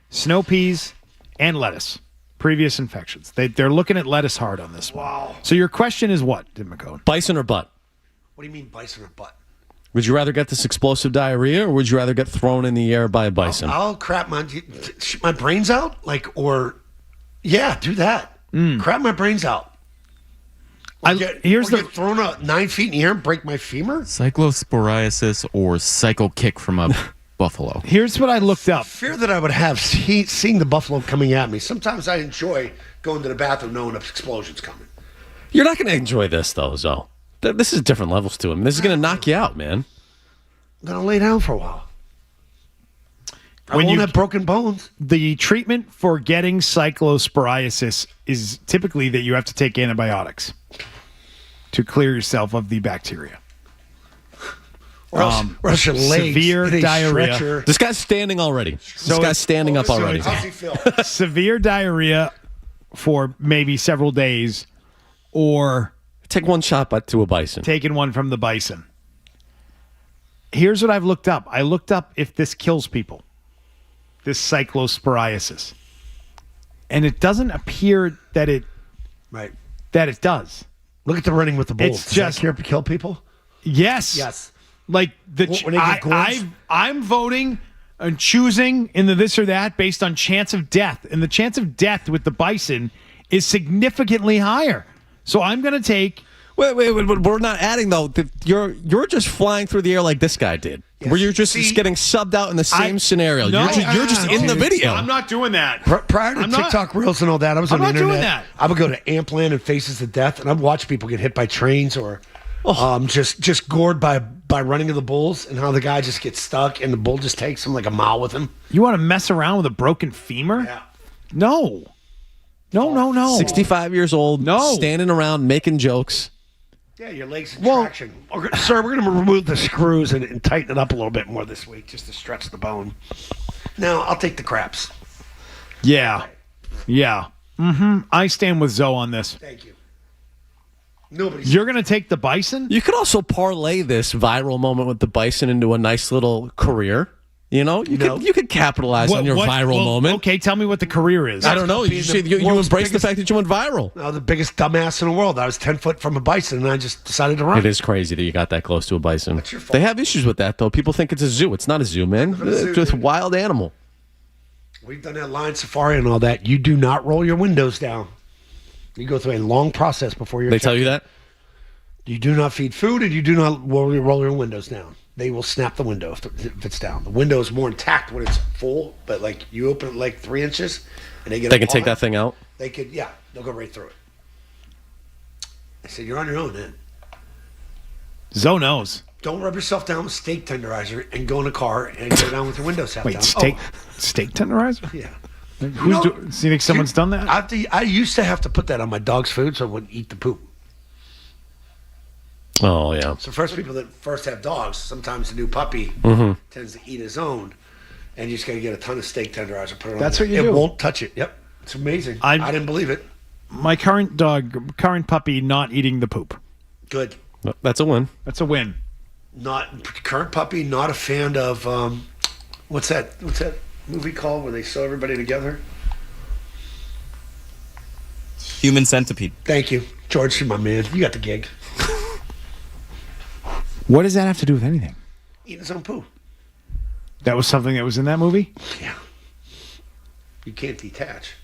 snow peas, and lettuce. Previous infections. They're looking at lettuce hard on this one. Wow. So your question is what, Tim McCone? Bison or butt? What do you mean bison or butt? Would you rather get this explosive diarrhea, or would you rather get thrown in the air by a bison? I'll crap my brains out, do that. Crap my brains out. Get thrown out 9 feet in the air and break my femur. Cyclosporiasis or cycle kick from a buffalo. Here's what I looked up. Fear that I would have seeing the buffalo coming at me. Sometimes I enjoy going to the bathroom knowing an explosion's coming. You're not going to enjoy this, though, Zo. This is different levels to him. This is going to knock you out, man. I'm going to lay down for a while. I won't have broken bones. The treatment for getting cyclosporiasis is typically that you have to take antibiotics to clear yourself of the bacteria. Or else your legs, severe diarrhea. This guy's standing already. This guy's standing up already. How's he feel? Severe diarrhea for maybe several days, or take one shot to a bison. Taking one from the bison. Here's what I've looked up. I looked up if this kills people. This cyclosporiasis. And it doesn't appear that it does. Look at the running with the bulls. It's just here to kill people? Yes. Like I'm voting and choosing in the this or that based on chance of death. And the chance of death with the bison is significantly higher. So I'm going to take. Wait. We're not adding, though. You're just flying through the air like this guy did. Yes. Where you're just getting subbed out in the same scenario. No, you're just in the video. I'm not doing that. Prior to TikTok Reels and all that, I was on the internet. I'm not doing that. I would go to Ampland and Faces of Death, and I'd watch people get hit by trains or just gored by running of the bulls, and how the guy just gets stuck, and the bull just takes him like a mile with him. You want to mess around with a broken femur? Yeah. No. 65 years old, standing around making jokes. Yeah, your legs in traction. Sir, we're going to remove the screws and tighten it up a little bit more this week just to stretch the bone. No, I'll take the craps. Yeah. Mm-hmm. I stand with Zoe on this. Thank you. You're going to take the bison? You could also parlay this viral moment with the bison into a nice little career. You know, you could capitalize on your viral moment. Okay, tell me what the career is. I don't know. You embrace the fact that you went viral. No, the biggest dumbass in the world. I was 10 foot from a bison, and I just decided to run. It is crazy that you got that close to a bison. That's your fault. They have issues with that, though. People think it's a zoo. It's not a zoo, man. It's just a wild animal. We've done that lion safari and all that. You do not roll your windows down. You go through a long process before you're. They tell you that? You do not feed food, and you do not roll your windows down. They will snap the window if it's down. The window is more intact when it's full, but like you open it like 3 inches, and they can take that thing out. They could, they'll go right through it. I said, you're on your own, man. Zoe knows. Don't rub yourself down with steak tenderizer and go in a car and go down with your windows half down. Steak tenderizer? Yeah. Do you think someone's done that? I used to have to put that on my dog's food so it wouldn't eat the poop. Oh, yeah. So first people that first have dogs, sometimes the new puppy tends to eat his own, and you just got to get a ton of steak tenderizer, put it on. That's there. what you do. It won't touch it. Yep. It's amazing. I didn't believe it. my current puppy not eating the poop. Good. That's a win. That's a win. Not current puppy. Not a fan of what's that movie called where they sew everybody together? Human Centipede. Thank you, George. You're my man. You got the gig. What does that have to do with anything? Eating his own poo. That was something that was in that movie? Yeah. You can't detach.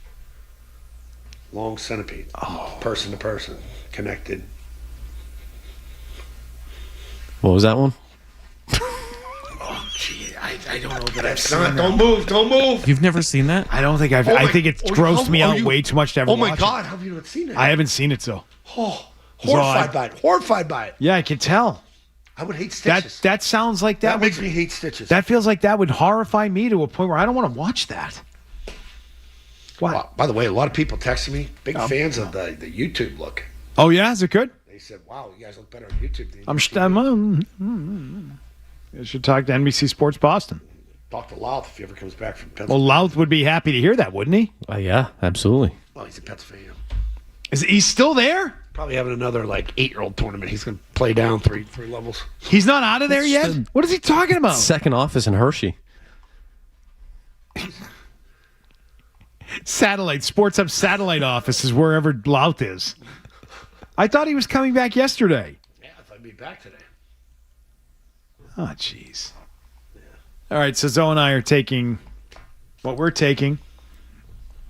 Long centipede. Oh. Person to person. Connected. What was that one? Oh, gee. I don't know, but I've seen it. Don't move. You've never seen that? I don't think I think it's grossed me out way too much to ever watch. Oh, my God. How have you not seen it? I haven't seen it, so. Oh, horrified by it. Yeah, I can tell. I would hate Stitches. That sounds like that makes me hate Stitches. That feels like that would horrify me to a point where I don't want to watch that. What? Well, by the way, a lot of people texted me, big fans of the YouTube look. Oh, yeah? Is it good? They said, wow, you guys look better on YouTube than You should talk to NBC Sports Boston. Talk to Louth if he ever comes back from Pennsylvania. Well, Louth would be happy to hear that, wouldn't he? Yeah, absolutely. Well, he's in Pennsylvania. Is he still there? Probably having another 8-year-old tournament. He's going to play down three levels. He's not out of there yet? What is he talking about? Second office in Hershey. Sports have satellite offices wherever Louth is. I thought he was coming back yesterday. Yeah, if I'd be back today. Oh, jeez. Yeah. All right, so Zoe and I are taking what we're taking.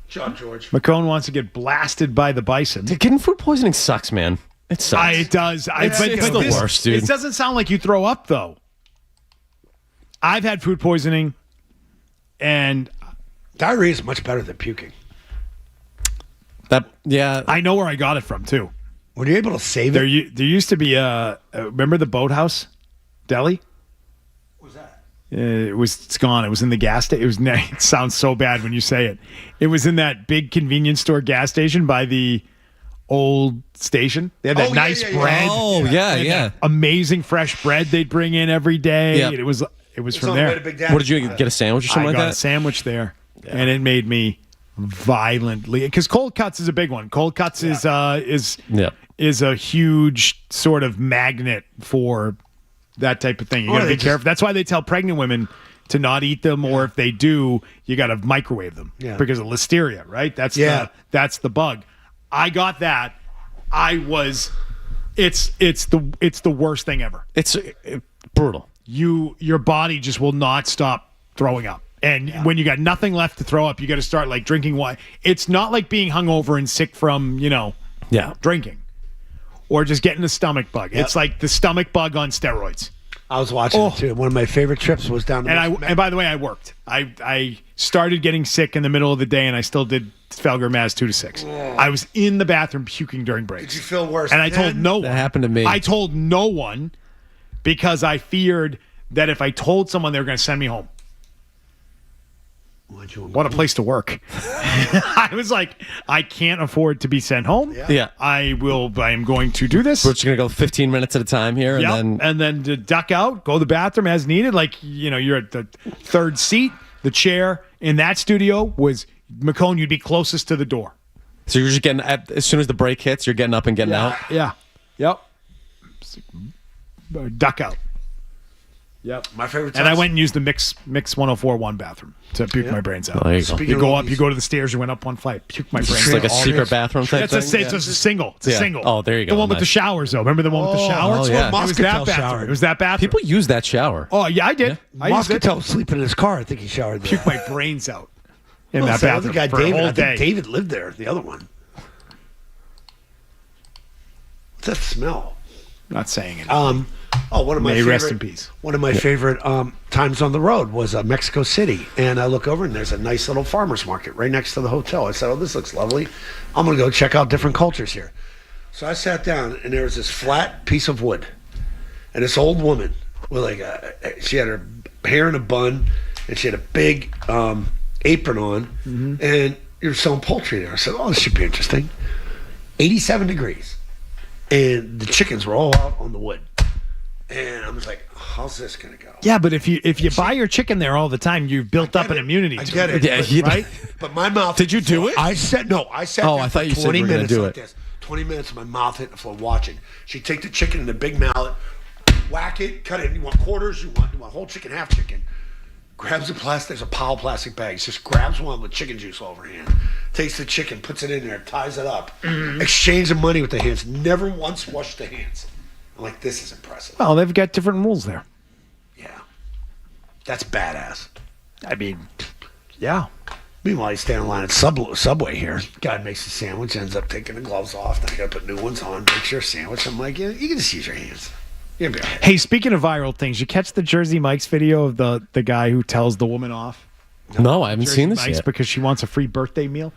John George. McCone wants to get blasted by the bison. Dude, getting food poisoning sucks, man. It sucks. It does. It's the worst, dude. It doesn't sound like you throw up, though. I've had food poisoning, and diarrhea is much better than puking. I know where I got it from, too. Were you able to save it? There used to be remember the Boathouse Deli? What was that? It's gone. It was in the gas station. It sounds so bad when you say it. It was in that big convenience store gas station by the old station. They had that nice bread. Oh, yeah. Amazing fresh bread they'd bring in every day. Yep. It was from there. What did you get, a sandwich or something like that? I got a sandwich there, and it made me violently, because cold cuts is a big one. Cold cuts is a huge sort of magnet for that type of thing. You got to be careful. That's why they tell pregnant women to not eat them, or if they do, you got to microwave them because of listeria, right? That's the bug. I got that. It's the worst thing ever. It's brutal. Your body just will not stop throwing up. And when you got nothing left to throw up, you got to start drinking wine. It's not like being hungover and sick from, drinking or just getting the stomach bug. Yep. It's like the stomach bug on steroids. I was watching it too. One of my favorite trips was down to and by the way, I worked. I started getting sick in the middle of the day, and I still did Felger Mass 2 to 6. I was in the bathroom puking during breaks. Did you feel worse? And I told no one. That happened to me. I told no one because I feared that if I told someone, they were going to send me home. What a place to work. I was like, I can't afford to be sent home. Yeah. I am going to do this. We're just going to go 15 minutes at a time here. And then to duck out, go to the bathroom as needed. You're at the third seat. The chair in that studio was McCone. You'd be closest to the door. So you're just getting, as soon as the break hits, you're getting up and getting out? Yeah. Yep. Duck out. Yep. My favorite. And I went and used the Mix 104.1 bathroom to puke my brains out. Oh, there you go. You go up, you go to the stairs, you went up one flight, puke my brains out. It's like a secret bathroom type thing? It's a single. It's a single. Oh, there you go. The one with the showers, though. Remember the one with the shower? Oh, yeah. It was that bathroom. It was that bathroom. People use that shower. Oh, yeah, I did. Yeah. Moscatel was sleeping in his car. I think he showered there. Puke my brains out in that The bathroom other guy, for David. a whole I day. think David lived there. The other one. What's that smell? Not saying it. One of my favorite. Rest in peace. One of my favorite times on the road was Mexico City, and I look over and there's a nice little farmers market right next to the hotel. I said, "Oh, this looks lovely. I'm gonna go check out different cultures here." So I sat down, and there was this flat piece of wood, and this old woman with she had her hair in a bun, and she had a big apron on, and you're selling poultry there. I said, "Oh, this should be interesting." 87 degrees, and the chickens were all out on the wood. And I was like, how's this going to go? Yeah, but if you buy your chicken there all the time, you've built up an immunity. I to get it. Yeah, right? But my mouth. Did you do it? I said no. I sat Oh, there I thought for you said 20 you were gonna minutes do like it. this. 20 minutes of my mouth hitting the floor watching. She'd take the chicken in the big mallet, whack it, cut it. You want quarters? You want whole chicken, half chicken? Grabs the plastic. There's a pile of plastic bags. Just grabs one with chicken juice all over her hand. Takes the chicken, puts it in there, ties it up. Exchange the money with the hands. Never once washed the hands. I'm like, this is impressive. Well, they've got different rules there. Yeah. That's badass. I mean, yeah. Meanwhile, you stand in line at Subway here. Guy makes a sandwich, ends up taking the gloves off. Then I got to put new ones on, make sure sandwich. I'm like, yeah, you can just use your hands. You're gonna be all right. Hey, speaking of viral things, you catch the Jersey Mike's video of the guy who tells the woman off? No, I haven't Jersey seen this Mike's yet. because she wants a free birthday meal?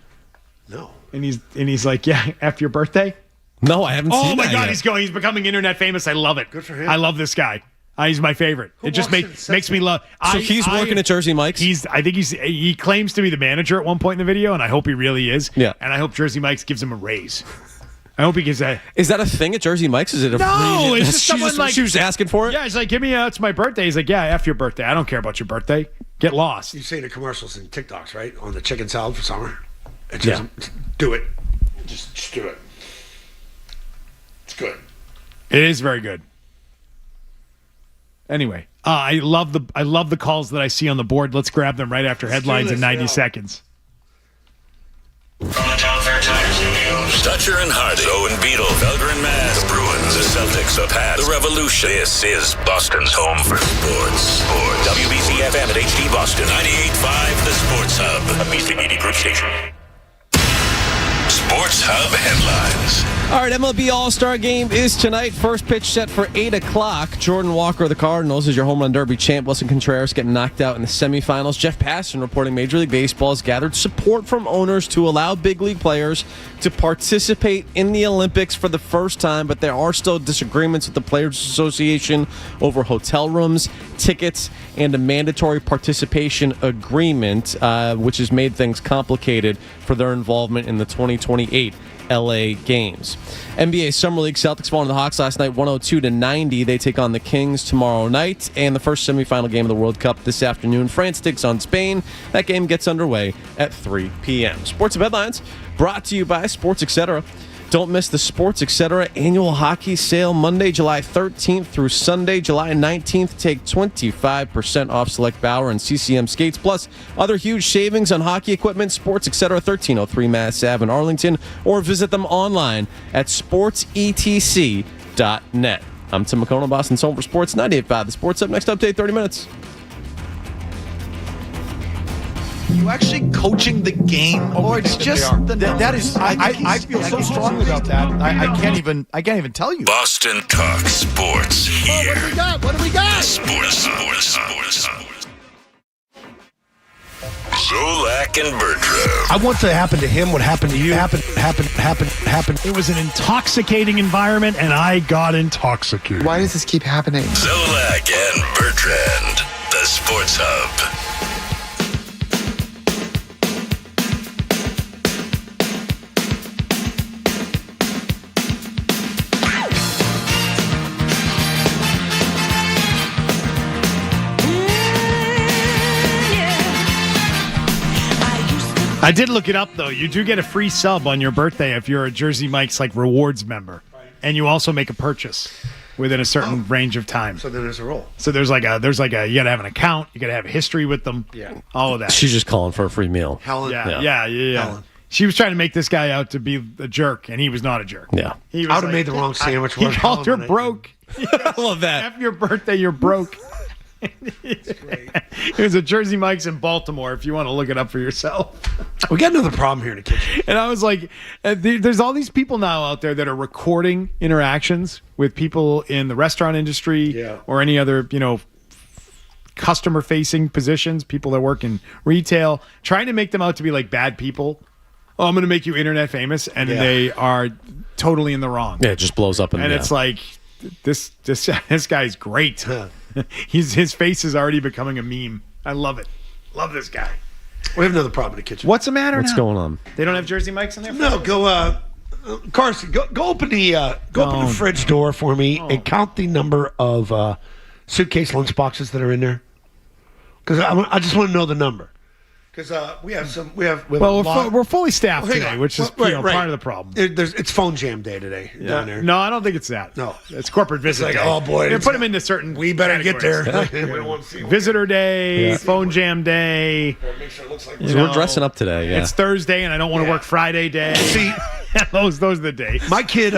No. And he's like, yeah, after your birthday? No, I haven't seen Oh my that God, yet. he's becoming internet famous. I love it. Good for him. I love this guy. He's my favorite. It just walks in and makes me love. So he's working at Jersey Mike's? I think he claims to be the manager at one point in the video, and I hope he really is. Yeah. And I hope Jersey Mike's gives him a raise. I hope he gives that. Is that a thing at Jersey Mike's? Is it a No, free? it's just someone like she was asking for it. Yeah, it's like, give me it's my birthday. He's like, yeah, after your birthday. I don't care about your birthday. Get lost. You see the commercials and TikToks, right? On the chicken salad for summer. It's Yeah. just, do it. Just do it. It's good. It is very good. Anyway, I love the calls that I see on the board. Let's grab them right after headlines in 90 seconds. From the Town Fair Times Studios. Dutcher and Hardy, Owen Beetle, Felger and Mass, the Bruins, the Celtics, the Pats, the Revolution. This is Boston's home for sports. WBC FM at HD Boston, 98.5, the Sports Hub, a Beastly Media Group station. Sports Hub headlines. All right, MLB All-Star Game is tonight. First pitch set for 8 o'clock. Jordan Walker of the Cardinals is your home run derby champ. Wilson Contreras getting knocked out in the semifinals. Jeff Passan reporting Major League Baseball has gathered support from owners to allow big league players to participate in the Olympics for the first time, but there are still disagreements with the Players Association over hotel rooms, tickets, and a mandatory participation agreement, which has made things complicated for their involvement in the 2028 LA Games. NBA Summer League Celtics falling to the Hawks last night 102-90. They take on the Kings tomorrow night. And the first semifinal game of the World Cup this afternoon. France takes on Spain. That game gets underway at 3 p.m. Sports Hub Headlines brought to you by Sports Etc. Don't miss the Sports Etc. annual hockey sale Monday, July 13th through Sunday, July 19th. Take 25% off select Bauer and CCM skates, plus other huge savings on hockey equipment. Sports Etc. 1303 Mass Ave in Arlington, or visit them online at sportsetc.net. I'm Tim McConnell, Boston's home for Sports 98.5. The Sports Up next update, 30 minutes. You actually coaching the game, or it's just that is. I feel so strongly about that. I can't even tell you. Boston Talk Sports here. What do we got? What do we got? Sports. Zolak and Bertrand. I want to happen to him what happened to you. Happen. It was an intoxicating environment, and I got intoxicated. Why does this keep happening? Zolak and Bertrand, the Sports Hub. I did look it up, though. You do get a free sub on your birthday if you're a Jersey Mike's rewards member. And you also make a purchase within a certain range of time. So then there's a rule. So there's like a you got to have an account, you got to have a history with them. Yeah. All of that. She's just calling for a free meal. Helen. Yeah. Helen. She was trying to make this guy out to be a jerk, and he was not a jerk. Yeah. He was I would have made the wrong sandwich. He called her broke. I love that. After your birthday, you're broke. It was a Jersey Mike's in Baltimore, if you want to look it up for yourself. We got another problem here in the kitchen. And I was like, there's all these people now out there that are recording interactions with people in the restaurant industry or any other, customer facing positions, people that work in retail, trying to make them out to be like bad people. Oh, I'm going to make you internet famous. And they are totally in the wrong. Yeah, it just blows up. It's like, this guy's great. His face is already becoming a meme. I love it. Love this guy. We have another problem in the kitchen. What's the matter What's now? going on? They don't have Jersey Mike's in there? No, go, Carson. Go open the open the fridge door for me and count the number of suitcase lunch boxes that are in there? Because I just want to know the number. Because we have some. We have Well, a lot. we're fully staffed Hang today, on. which is Right, right. part of the problem. It's phone jam day today down there. No, I don't think it's that. No. It's corporate visit like, day. oh, boy, They it's put them into certain. We better get there. categories. We don't want to see Visitor day, phone jam day. Make sure it looks like You So we're know, dressing up today. Yeah. It's Thursday, and I don't want to work Friday day. See, those are the days. my kid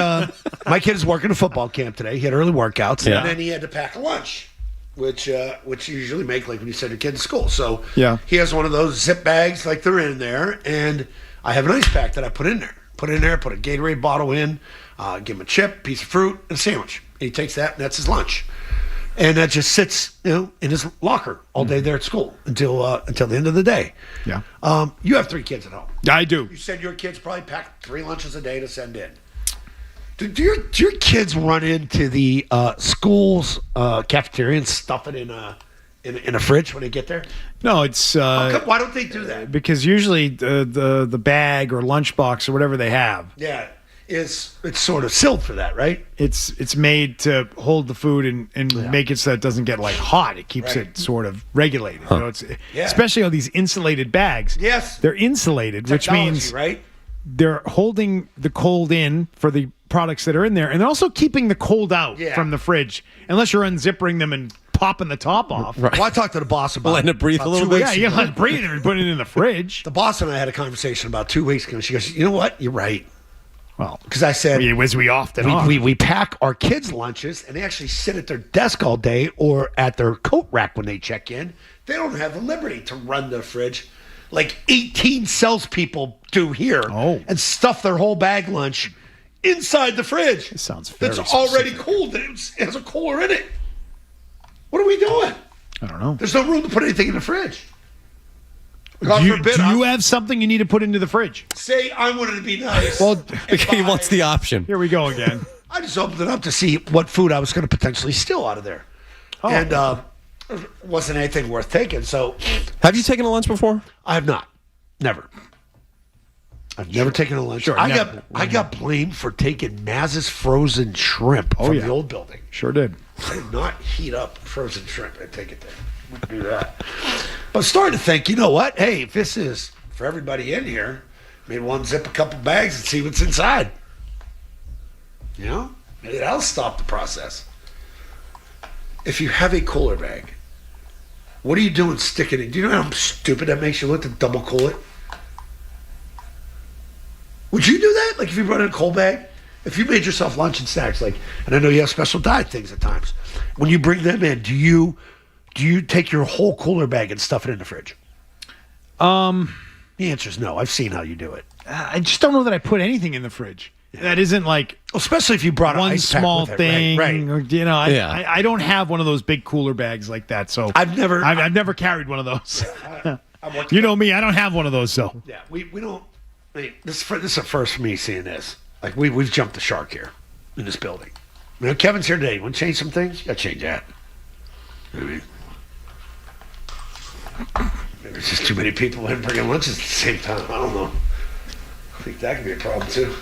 is working a football camp today. He had early workouts, Yeah. and then he had to pack a lunch, which you usually make like when you send your kid to school. So Yeah. he has one of those zip bags like they're in there, and I have an ice pack that I put in there. Put a Gatorade bottle in, give him a chip, piece of fruit, and a sandwich. And he takes that, and that's his lunch. And that just sits, in his locker all day there at school until the end of the day. Yeah. You have 3 kids at home. I do. You said your kids probably pack 3 lunches a day to send in. Do your kids run into the school's cafeteria and stuff it in a fridge when they get there? No, it's Why don't they do that? because usually the bag or lunchbox or whatever they have, Yeah, it's sort of sealed for that, right? it's made to hold the food and make it so it doesn't get like hot. It keeps Right. it sort of regulated. You know, it's Yeah. especially on these insulated bags. Yes. They're insulated, which Technology, means right? they're holding the cold in for the products that are in there, and they're also keeping the cold out Yeah. from the fridge, unless you're unzipping them and popping the top off. Right. Well, I talked to the boss about Letting it breathe a about little 2 bit. weeks Yeah, you ago. let it breathe and put it in the fridge. The boss and I had a conversation about 2 weeks ago. She goes, "You know what? You're right." Well, Because I said we often are. we pack our kids' lunches, and they actually sit at their desk all day or at their coat rack when they check in. They don't have the liberty to run the fridge like 18 salespeople do here and stuff their whole bag lunch inside the fridge. This sounds very That's already specific. cooled. It has a cooler in it. What are we doing? I don't know. There's no room to put anything in the fridge. God Do forbid. you have something you need to put into the fridge? Say I wanted to be nice. Well, He wants the option. here we go again. I just opened it up to see what food I was going to potentially steal out of there. And wasn't anything worth taking. So Have you taken a lunch before? I have not. Never. I've never taken a lunch. Sure, I never. got blamed for taking Maz's frozen shrimp from yeah. the old building. Sure did. I did not heat up frozen shrimp and take it there. Wouldn't do that. But I'm starting to think, you know what? Hey, if this is for everybody in here, maybe one zip a couple bags and see what's inside. You know? Maybe that'll stop the process. If you have a cooler bag, what are you doing sticking it? Do you know how stupid that makes you look to double cool it? Would you do that? Like if you brought in a cold bag? If you made yourself lunch and snacks, like, and I know you have special diet things at times. When you bring them in, do you take your whole cooler bag and stuff it in the fridge? The answer is no. I've seen how you do it. I just don't know that I put anything in the fridge. Yeah. That isn't like especially if you brought one ice pack small with it, thing. right? Or, I don't have one of those big cooler bags like that. So I've never carried one of those. You know me. I don't have one of those. So yeah, we don't. I mean, this is a first for me seeing this. Like we've jumped the shark here in this building. You know, Kevin's here today. You want to change some things? You got to change that. I mean, there's just too many people in bringing lunches at the same time. I don't know. I think that could be a problem too.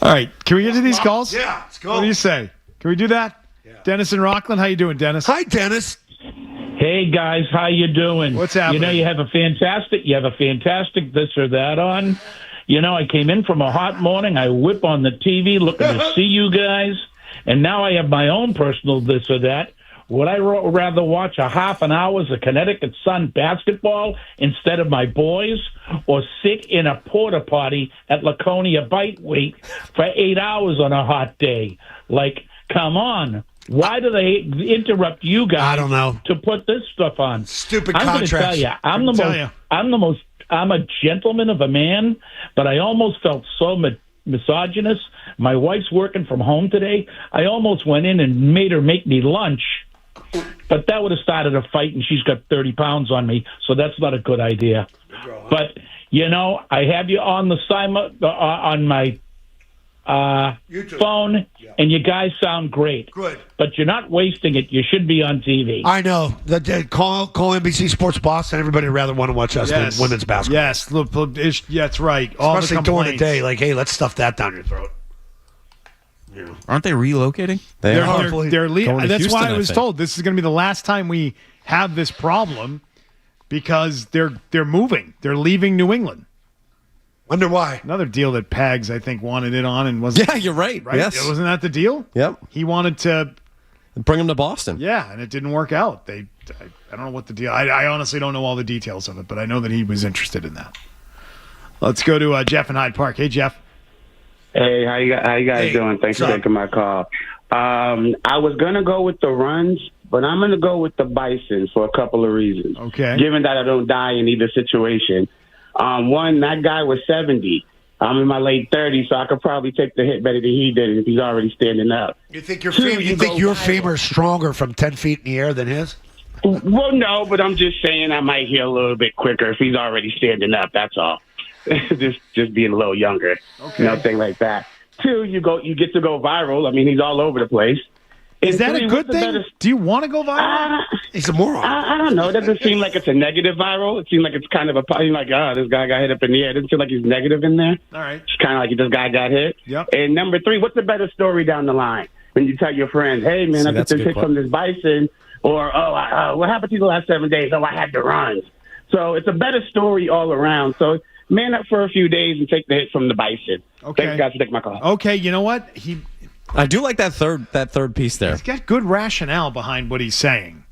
all right, can we get to these calls? Yeah, let's go. What do you say? Can we do that? Yeah. Dennis in Rockland, how you doing, Dennis? Hi, Dennis. Hey guys, how you doing? What's happening? You know, you have a fantastic this or that on. You know, I came in from a hot morning. I whip on the TV looking to see you guys, and now I have my own personal this or that. Would I rather watch a half an hour's of Connecticut Sun basketball instead of my boys, or sit in a porta potty at Laconia Bite Week for 8 hours on a hot day? Like, come on. Why do they interrupt you guys? I don't know. To put this stuff on. Stupid I'm going to contracts. tell you, I'm a gentleman of a man, but I almost felt so misogynist. My wife's working from home today. I almost went in and made her make me lunch, but that would have started a fight, and she's got 30 pounds on me, so that's not a good idea. But, you know, I have you on the on my phone, and you guys sound great. Good. But you're not wasting it. You should be on TV. I know. Call NBC Sports Boss, and everybody would rather want to watch us than women's basketball. Yes, that's right. All Especially the during the complaints. day, like, hey, let's stuff that down your throat. Aren't they relocating? They're Going to that's Houston, why I I was think. told this is going to be the last time we have this problem because they're moving. They're leaving New England. Wonder why. Another deal that Pags, I think, wanted it on and wasn't. Yeah, you're right. Yes. Wasn't that the deal? Yep. He wanted to. Bring him to Boston. Yeah, and it didn't work out. I don't know what the deal. I honestly don't know all the details of it, but I know that he was interested in that. Let's go to Jeff in Hyde Park. Hey, Jeff. Hey, how you guys doing? Thanks for taking my call. I was going to go with the runs, but I'm going to go with the Bison for a couple of reasons. Okay. Given that I don't die in either situation. One, that guy was 70. I'm in my late 30s, so I could probably take the hit better than he did if he's already standing up. You think your femur is stronger from 10 feet in the air than his? Well, no, but I'm just saying I might heal a little bit quicker if he's already standing up. That's all. just being a little younger. Okay. Nothing like that. Two, you get to go viral. I mean, he's all over the place. Is that three, a good what's the thing? better- Do you want to go viral? He's a moron. I don't know. It doesn't seem like it's a negative viral. It seems like it's kind of a like, this guy got hit up in the air. It doesn't feel like he's negative in there. All right. It's kind of like this guy got hit. Yep. And number three, what's the better story down the line when you tell your friends, hey, man, I took this hit from this Bison, or, what happened to you the last 7 days? Oh, I had the runs. So it's a better story all around. So man up for a few days and take the hit from the Bison. Okay. Thanks, guys, for taking my call. Okay, you know what? I do like that third piece there. He's got good rationale behind what he's saying.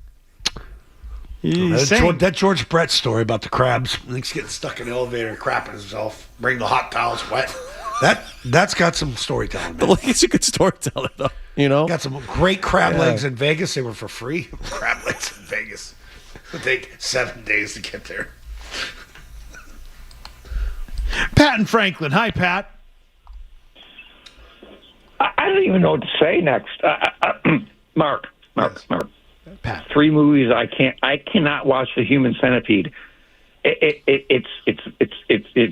He's saying That George Brett story about the crabs. He's getting stuck in the elevator and crapping himself. Bring the hot towels wet. That's got some storytelling. Man. He's a good storyteller, though. You know, got some great crab legs in Vegas. They were for free. Crab legs in Vegas. It would take 7 days to get there. Pat and Franklin. Hi, Pat. I don't even know what to say next. Mark. Pat. 3 movies I cannot watch The Human Centipede. It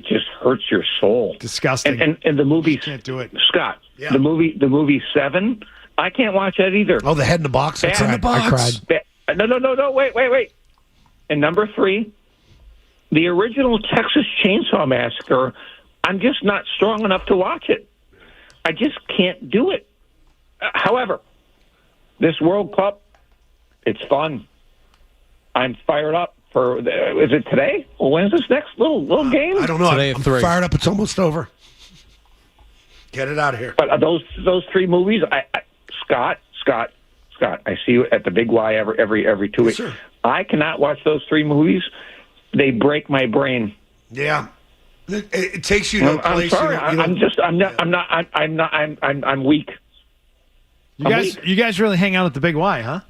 just hurts your soul. Disgusting. And the movie can't do it. Scott. Yeah. The movie 7. I can't watch that either. Oh, the head in the box. I cried. No. Wait. And number 3, the original Texas Chainsaw Massacre. I'm just not strong enough to watch it. I just can't do it. However, this World Cup, it's fun. I'm fired up for. Is it today? Or when's this next little game? I don't know. Today I'm at 3. fired up. It's almost over. Get it out of here. But those 3 movies, Scott, I see you at the Big Y every 2 weeks. Sure. I cannot watch those 3 movies. They break my brain. Yeah. It takes you to a place. I'm sorry. I'm weak. You guys really hang out at the Big Y, huh?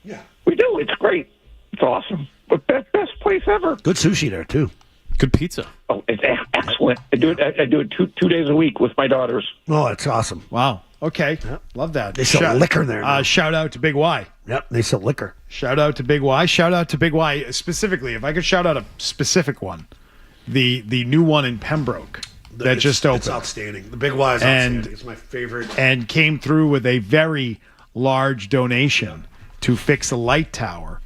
Yeah. We do. It's great. It's awesome. But best place ever. Good sushi there too. Good pizza. Oh, it's excellent. I do it 2 days a week with my daughters. Oh, it's awesome. Wow. Okay. Love that. They sell liquor there now. Shout out to Big Y. Yep, they sell liquor. Shout out to Big Y. Shout out to Big Y specifically. If I could shout out a specific one, the new one in Pembroke that just opened. It's outstanding. The Big Y is outstanding. It's my favorite. And came through with a very large donation to fix a light tower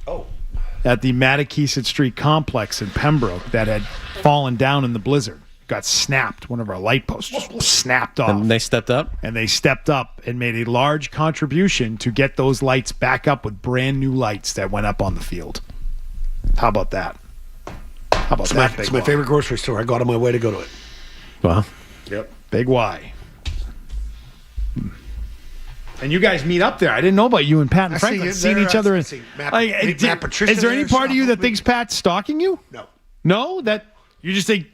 at the Mattakesett Street complex in Pembroke that had fallen down in the blizzard. Got snapped. One of our light posts just snapped off. And they stepped up? And they stepped up and made a large contribution to get those lights back up with brand new lights that went up on the field. How about that? How about that? It's my favorite grocery store. I go out of my way to go to it. Wow. Yep. Big Y. And you guys meet up there. I didn't know about you and Pat and Franklin seeing each other. Is there any part of you that thinks Pat's stalking you? No. No? That you just think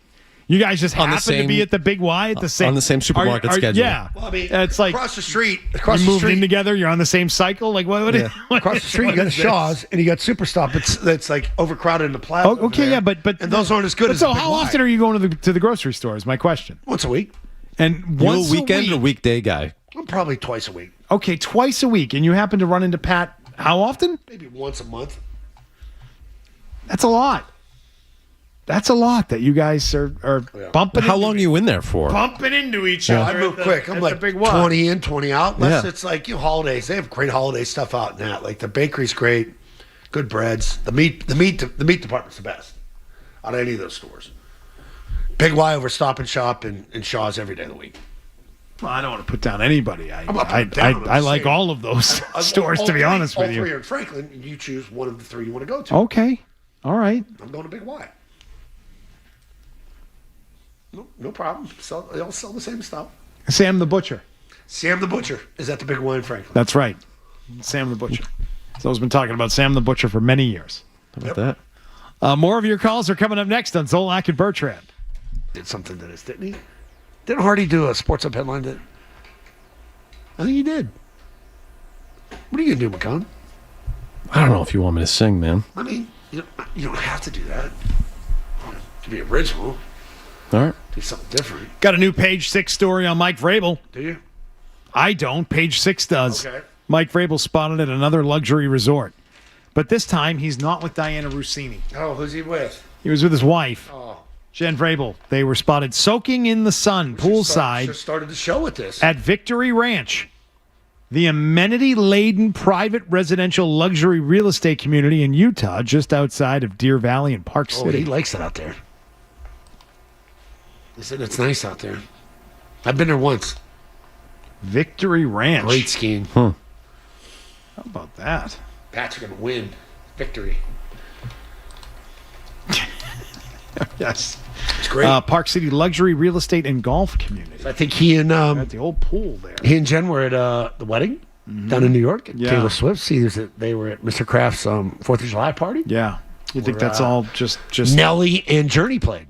you guys just happen to be at the Big Y at the same on the same supermarket schedule. Yeah. Well, I mean, it's like across the street. You moved in together. You're on the same cycle. Like what? Across the street, you got Shaw's and you got Superstop. It's like overcrowded in the plaza. Okay, yeah, but and those aren't as good as. So the Big how Y. often are you going to the grocery store? Is my question. Once a week. And You once a weekend or weekday guy? I'm probably twice a week. Okay, twice a week, and you happen to run into Pat how often? Maybe once a month. That's a lot. That's a lot that you guys are bumping. How long are you in there for? Bumping into each other. I move quick. I'm like 20 in, 20 out. Unless it's like holidays. They have great holiday stuff out in that. Like the bakery's great, good breads. The meat department's the best out of any of those stores. Big Y over Stop and Shop and Shaw's every day of the week. Well, I don't want to put down anybody. I I'm like saying. all of those stores, to be honest with all you. three are in Franklin, and you choose one of the three you want to go to. Okay. All right. I'm going to Big Y. No problem. They all sell the same stuff. Sam the Butcher. Sam the Butcher is at the Big Y in Franklin. That's right. Sam the Butcher. So I've been talking about Sam the Butcher for many years. How about that? More of your calls are coming up next on Zolak and Bertrand. Did something to this, didn't he? Didn't Hardy do a Sports Up headline? I think he did. What are you going to do, McCon? I don't know if you want me to sing, man. I mean, you don't have to do that. To be original. All right. Do something different. Got a new Page 6 story on Mike Vrabel. Do you? I don't. Page 6 does. Okay. Mike Vrabel spotted at another luxury resort. But this time, he's not with Diana Rossini. Oh, who's he with? He was with his wife, Oh. Jen Vrabel. They were spotted soaking in the sun, poolside, Just started the show with this. at Victory Ranch, the amenity-laden private residential luxury real estate community in Utah, just outside of Deer Valley and Park Oh, City. he likes it out there. He said it's nice out there. I've been there once. Victory Ranch. Great skiing. How about that? Pats are going to win. Victory. Yes. It's great. Park City luxury real estate and golf community. I think he and At the old pool there. he and Jen were at the wedding down in New York at Yeah. Taylor Swift. See, they were at Mr. Kraft's 4th of July party. Yeah. You think Where, that's all just Nelly and Journey played.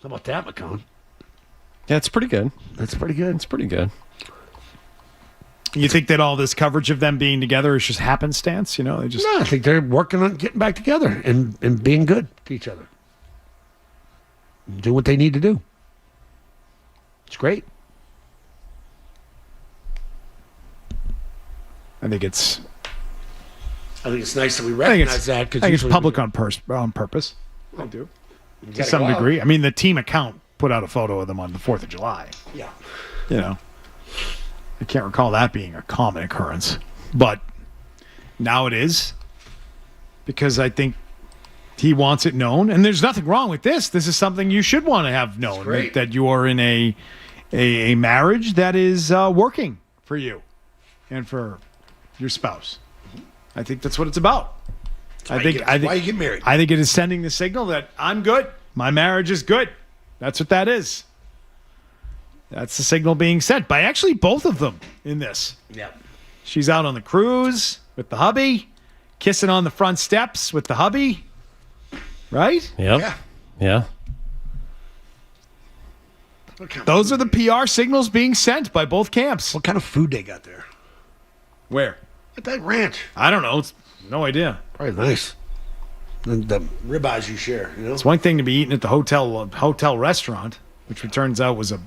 How about that, McCone? Yeah, it's pretty good. That's pretty good. It's pretty good. You think that all this coverage of them being together is just happenstance? You know, they just No, I think they're working on getting back together and being good to each other. Do what they need to do. It's great. I think it's nice that we I think recognize it's, that. I think it's public on purpose. I do. To gotta some go out. degree. I mean, the team account put out a photo of them on the 4th of July. Yeah. You know, I can't recall that being a common occurrence, but now it is because I think he wants it known, and there's nothing wrong with this. This is something you should want to have known that you are in a marriage that is working for you and for your spouse. I think that's what it's about. Why you get married. I think it is sending the signal that I'm good. My marriage is good. That's what that is. That's the signal being sent by actually both of them in this. Yeah. She's out on the cruise with the hubby, kissing on the front steps with the hubby. Right? Yep. Yeah. Yeah. Those are the PR signals being sent by both camps. What kind of food they got there? Where? At that ranch. I don't know. It's no idea. Probably nice. The ribeyes you share, you know? It's one thing to be eating at the hotel restaurant, which it turns out was a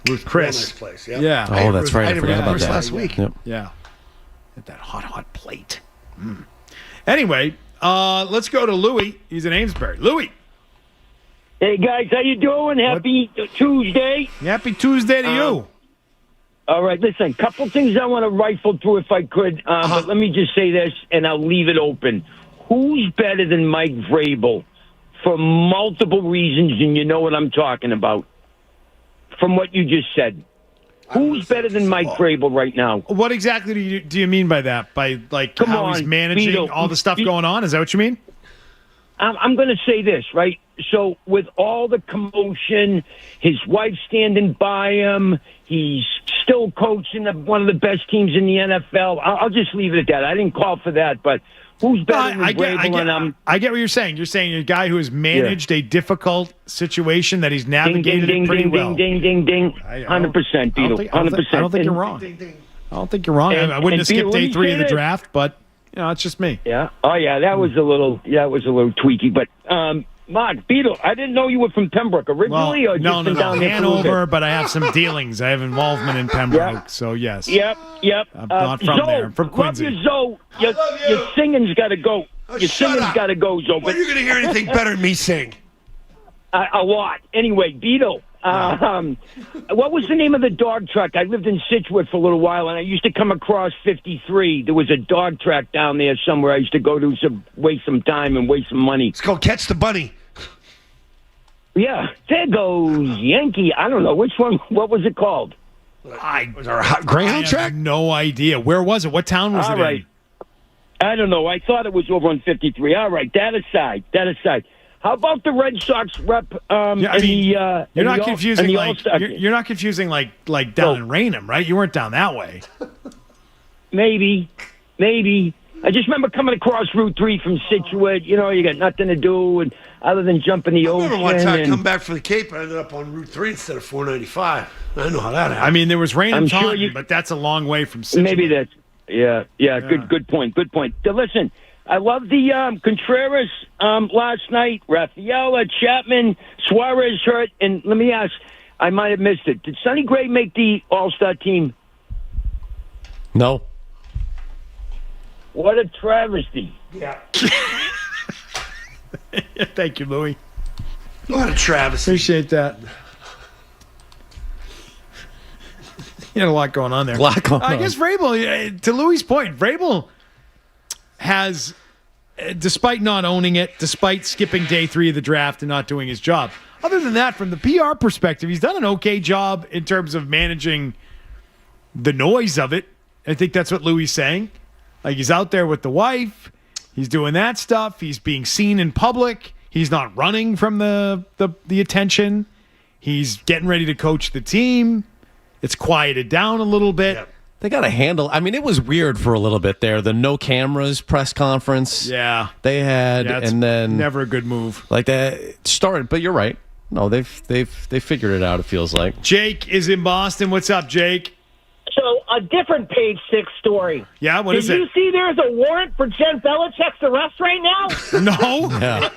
Ruth Chris. Real nice place, yeah. Yeah. Oh, that's right. I I forgot about Bruce that. last week. Yep. Yeah. At that hot plate. Anyway, let's go to Louie. He's in Amesbury. Louie. Hey guys, how you doing? Happy Tuesday. Happy Tuesday to you. All right, listen, couple things I want to rifle through if I could, but let me just say this, and I'll leave it open. Who's better than Mike Vrabel for multiple reasons, and you know what I'm talking about, from what you just said? Who's better than Mike Vrabel right now? What exactly do you mean by that? By like Come how he's on, managing Beto. all the stuff going on? Is that what you mean? I'm going to say this, right? So with all the commotion, his wife standing by him, he's still coaching one of the best teams in the NFL. I'll just leave it at that. I didn't call for that, but who's better than Vrabel? I get what you're saying. You're saying you're a guy who has managed a difficult situation that he's navigated ding, pretty ding, well. ding, ding, ding, ding. 100%, Beetle. 100%. I don't think you're wrong. I don't think you're wrong. I wouldn't have skipped day 3 of the draft, but you know, it's just me. Yeah. Oh, yeah. That was a little tweaky. But Mark Beetle, I didn't know you were from Pembroke originally, or just been down there for a little Hanover, bit? but I have some dealings. I have involvement in Pembroke, so yes. Yep. I'm not from Zoe, there. I'm from Quincy. Love you, Zoe. Your singing's got to go. Your singing's got to go, Zoe. When are you going to hear anything better than me sing? A lot. Anyway, Beetle. What was the name of the dog track? I lived in Scituate for a little while, and I used to come across 53. There was a dog track down there somewhere I used to go to waste some time and waste some money. It's called Catch the Bunny. Yeah, there goes Yankee. I don't know which one. What was it called? Was there a Greyhound track? I have no idea. Where was it? What town was All it right. in? I don't know. I thought it was over on 53. All right, that aside. How about the Red Sox rep? You're not confusing you're not confusing like down in Raynham, right? You weren't down that way. Maybe. I just remember coming across Route 3 from Scituate. You know, you got nothing to do and other than jump in the ocean. I remember one time I come back from the Cape, I ended up on Route 3 instead of 495. I know how that happened. I mean, there was Raynham, sure but that's a long way from Scituate. Maybe that's yeah. Good point. Listen, I love the Contreras last night. Rafaela, Chapman, Suarez hurt, and let me ask, I might have missed it. Did Sonny Gray make the All-Star team? No. What a travesty. Yeah. Thank you, Louie. What a travesty. Appreciate that. You had a lot going on there. I guess Vrabel, to Louie's point, Vrabel has, despite not owning it, despite skipping day 3 of the draft and not doing his job, other than that, from the PR perspective, he's done an okay job in terms of managing the noise of it. I think that's what Louie's saying. Like, he's out there with the wife. He's doing that stuff. He's being seen in public. He's not running from the attention. He's getting ready to coach the team. It's quieted down a little bit. Yep. They got a handle. I mean, it was weird for a little bit there. The no cameras press conference. Yeah. They had, and then never a good move. Like that started, but you're right. No, they've figured it out, it feels like. Jake is in Boston. What's up, Jake? So, a different Page 6 story. Yeah, what is it? Did you see there's a warrant for Jen Belichick's arrest right now? No. Yeah.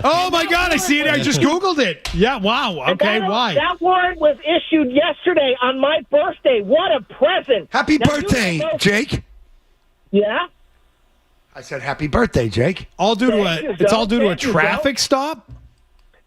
Oh, my God, I see it. I just Googled it. Yeah, wow. Okay, why? That warrant was issued yesterday on my birthday. What a present. Happy birthday, Jake. Yeah? I said happy birthday, Jake. All due to a traffic stop?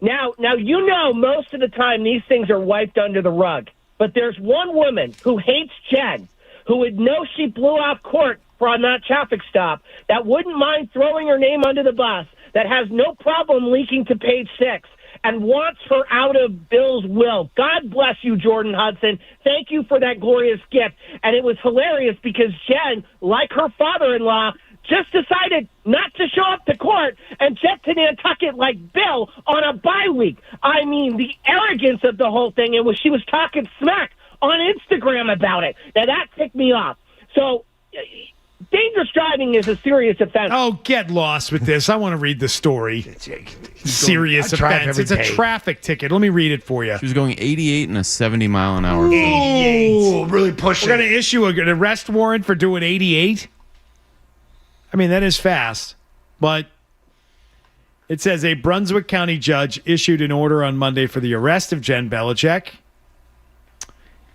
Now, you know most of the time these things are wiped under the rug. But there's one woman who hates Jen, who would know she blew off court on that traffic stop, that wouldn't mind throwing her name under the bus, that has no problem leaking to Page 6, and wants her out of Bill's will. God bless you, Jordan Hudson. Thank you for that glorious gift. And it was hilarious because Jen, like her father-in-law, just decided not to show up to court and jet to Nantucket like Bill on a bye week. I mean, the arrogance of the whole thing, and she was talking smack on Instagram about it. Now, that ticked me off. So, dangerous driving is a serious offense. Oh, get lost with this. I want to read the story. Serious offense. It's a traffic ticket. Let me read it for you. She was going 88 and a 70 mile an hour. 88. Really pushing. We're going to issue an arrest warrant for doing 88? I mean, that is fast, but it says a Brunswick County judge issued an order on Monday for the arrest of Jen Belichick.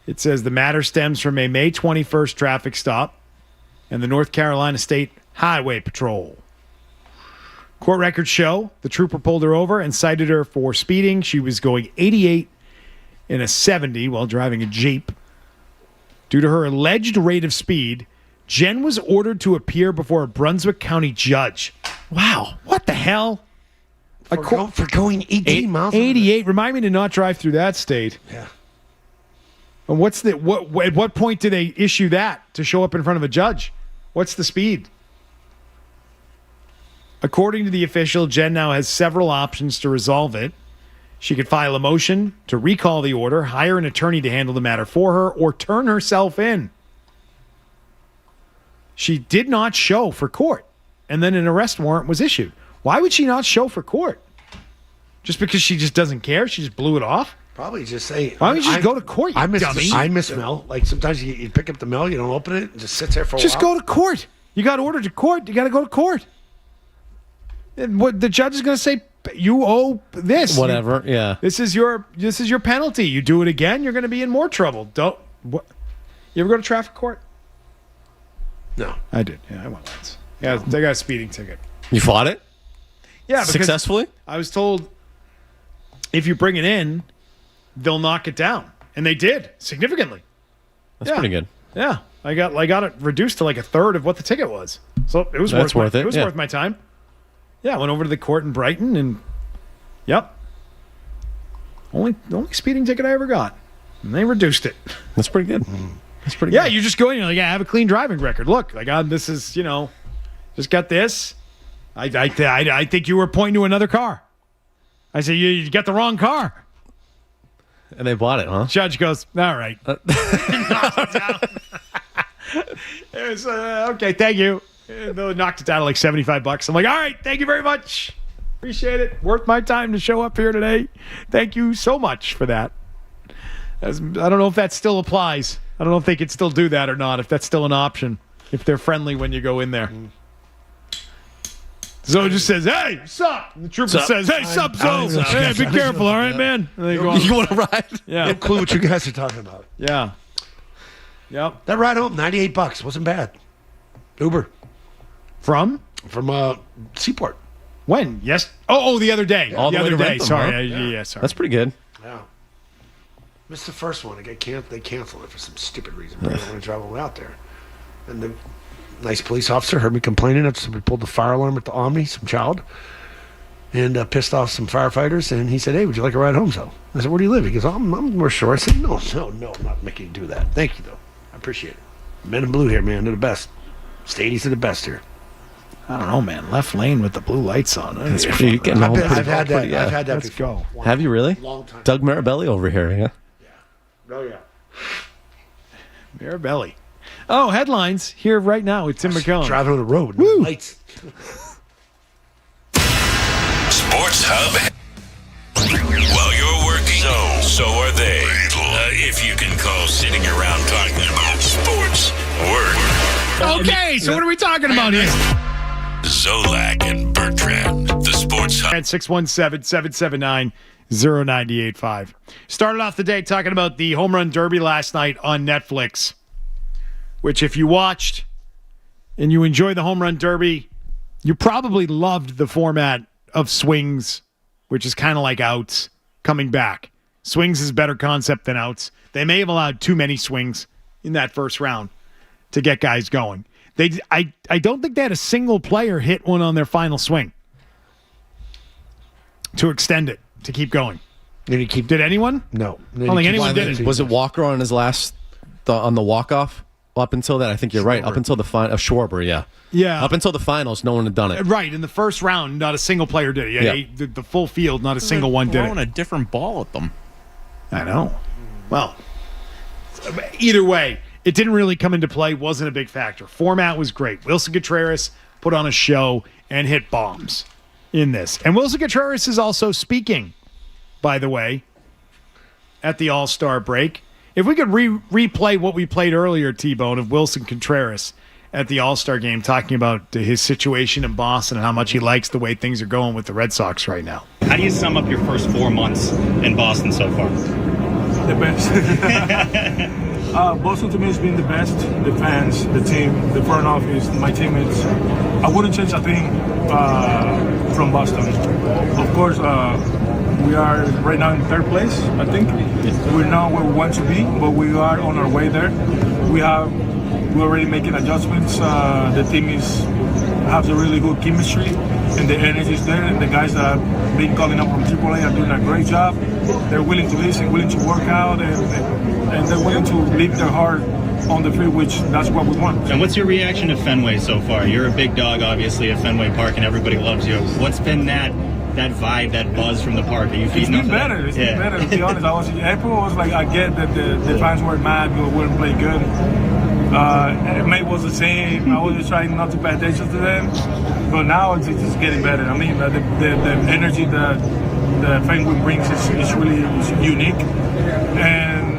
It says the matter stems from a May 21st traffic stop and the North Carolina State Highway Patrol. Court records show the trooper pulled her over and cited her for speeding. She was going 88 in a 70 while driving a Jeep. Due to her alleged rate of speed, Jen was ordered to appear before a Brunswick County judge. Wow. What the hell? For going 18 miles? 88. Remind me to not drive through that state. Yeah. And at what point do they issue that to show up in front of a judge? What's the speed? According to the official, Jen now has several options to resolve it. She could file a motion to recall the order, hire an attorney to handle the matter for her, or turn herself in. She did not show for court, and then an arrest warrant was issued. Why would she not show for court? Just because she just doesn't care? She just blew it off? Probably just say. Why don't you just go to court, you dummy? I miss mail. Like sometimes you pick up the mail, you don't open it, it just sits there for a while. Just go to court. You got ordered to court. You got to go to court. And what the judge is going to say, you owe this. Whatever. Yeah. This is your penalty. You do it again, you're going to be in more trouble. You ever go to traffic court? No. I did. Yeah, I went once. Yeah, they got a speeding ticket. You fought it? Yeah, because successfully? I was told if you bring it in, they'll knock it down. And they did, significantly. That's pretty good. Yeah. I got it reduced to like a third of what the ticket was. So it was worth it. It was worth my time. Yeah, I went over to the court in Brighton and yep. The only speeding ticket I ever got. And they reduced it. That's pretty good. That's pretty Yeah, good. you just go in, you're like, I have a clean driving record. Look, like, this is, just got this. I think you were pointing to another car. I said, you got the wrong car. And they bought it, huh? Judge goes, all right. Knocks it down. It was, okay, thank you. And they knocked it down to like $75. I'm like, all right, thank you very much. Appreciate it. Worth my time to show up here today. Thank you so much for that. I don't know if that still applies. I don't know if they could still do that or not, if that's still an option, if they're friendly when you go in there. Zoe just says, hey, sup? And the trooper says, hey, sup, Zoe? Hey, be careful, all right, man? And they go on. You want to ride? Yeah. No clue what you guys are talking about. Yeah. Yep. That ride home, $98. Wasn't bad. Uber. From Seaport. When? Yes. Oh, the other day. All the way other to day. Rentham, Sorry. huh? Yeah, sorry. That's pretty good. Yeah. Missed the first one. They canceled it for some stupid reason. They didn't want to drive all the way out there. And the nice police officer heard me complaining after somebody pulled the fire alarm at the Omni, some child, and pissed off some firefighters. And he said, hey, would you like a ride home, so? I said, where do you live? He goes, I'm North Shore. I said, no, I'm not making you do that. Thank you, though. I appreciate it. Men in blue here, man. They're the best. Stadies are the best here. I don't know, man. Left lane with the blue lights on. That's pretty. I've had that Let's before. go. Have you really? Long time. Doug Marabelli over here, yeah? Oh, yeah. Mirabelli. Oh, headlines here right now with Tim McCone. Driving on the road. No lights. Sports Hub. While you're working, so are they. If you can call sitting around talking about sports work. Okay, so what are we talking about here? Zolak and Bertrand, the Sports Hub. At 617-779-0985. Started off the day talking about the home run derby last night on Netflix, which if you watched and you enjoy the home run derby, you probably loved the format of swings, which is kind of like outs, coming back. Swings is a better concept than outs. They may have allowed too many swings in that first round to get guys going. I don't think they had a single player hit one on their final swing to extend it, to keep going. Did anyone? No. I don't think anyone did it. Was it Walker on his last, on the walk-off? Up until that, I think you're right. Up until the final, Schwarber, yeah. Yeah. Up until the finals, no one had done it. Right, in the first round, not a single player did it. Yeah. The full field, not a single one did Throwing it. a different ball at them. I know. Well, either way, it didn't really come into play, wasn't a big factor. Format was great. Wilson Contreras put on a show and hit bombs in this. And Wilson Contreras is also speaking, by the way, at the All-Star break. If we could replay what we played earlier, T-Bone, of Wilson Contreras at the All-Star game, talking about his situation in Boston and how much he likes the way things are going with the Red Sox right now. How do you sum up your first 4 months in Boston so far? The best. Boston to me has been the best. The fans, the team, the front office, my teammates. I wouldn't change a thing from Boston. Of course, we are right now in 3rd place, I think. We're not where we want to be, but we are on our way there. We're already making adjustments. The team has a really good chemistry, and the energy is there. And the guys that have been calling up from AAA are doing a great job. They're willing to listen, willing to work out, and they're willing to leave their heart on the field, which that's what we want. And what's your reaction to Fenway so far? You're a big dog, obviously, at Fenway Park, and everybody loves you. What's been that vibe, that buzz from the park? Are you feeding off of that? It's been better, to be honest. April was like, I get that the fans were mad, we wouldn't play good. May was the same. I was just trying not to pay attention to them. But now it's just getting better. I mean, the energy that Fenway brings is really unique. And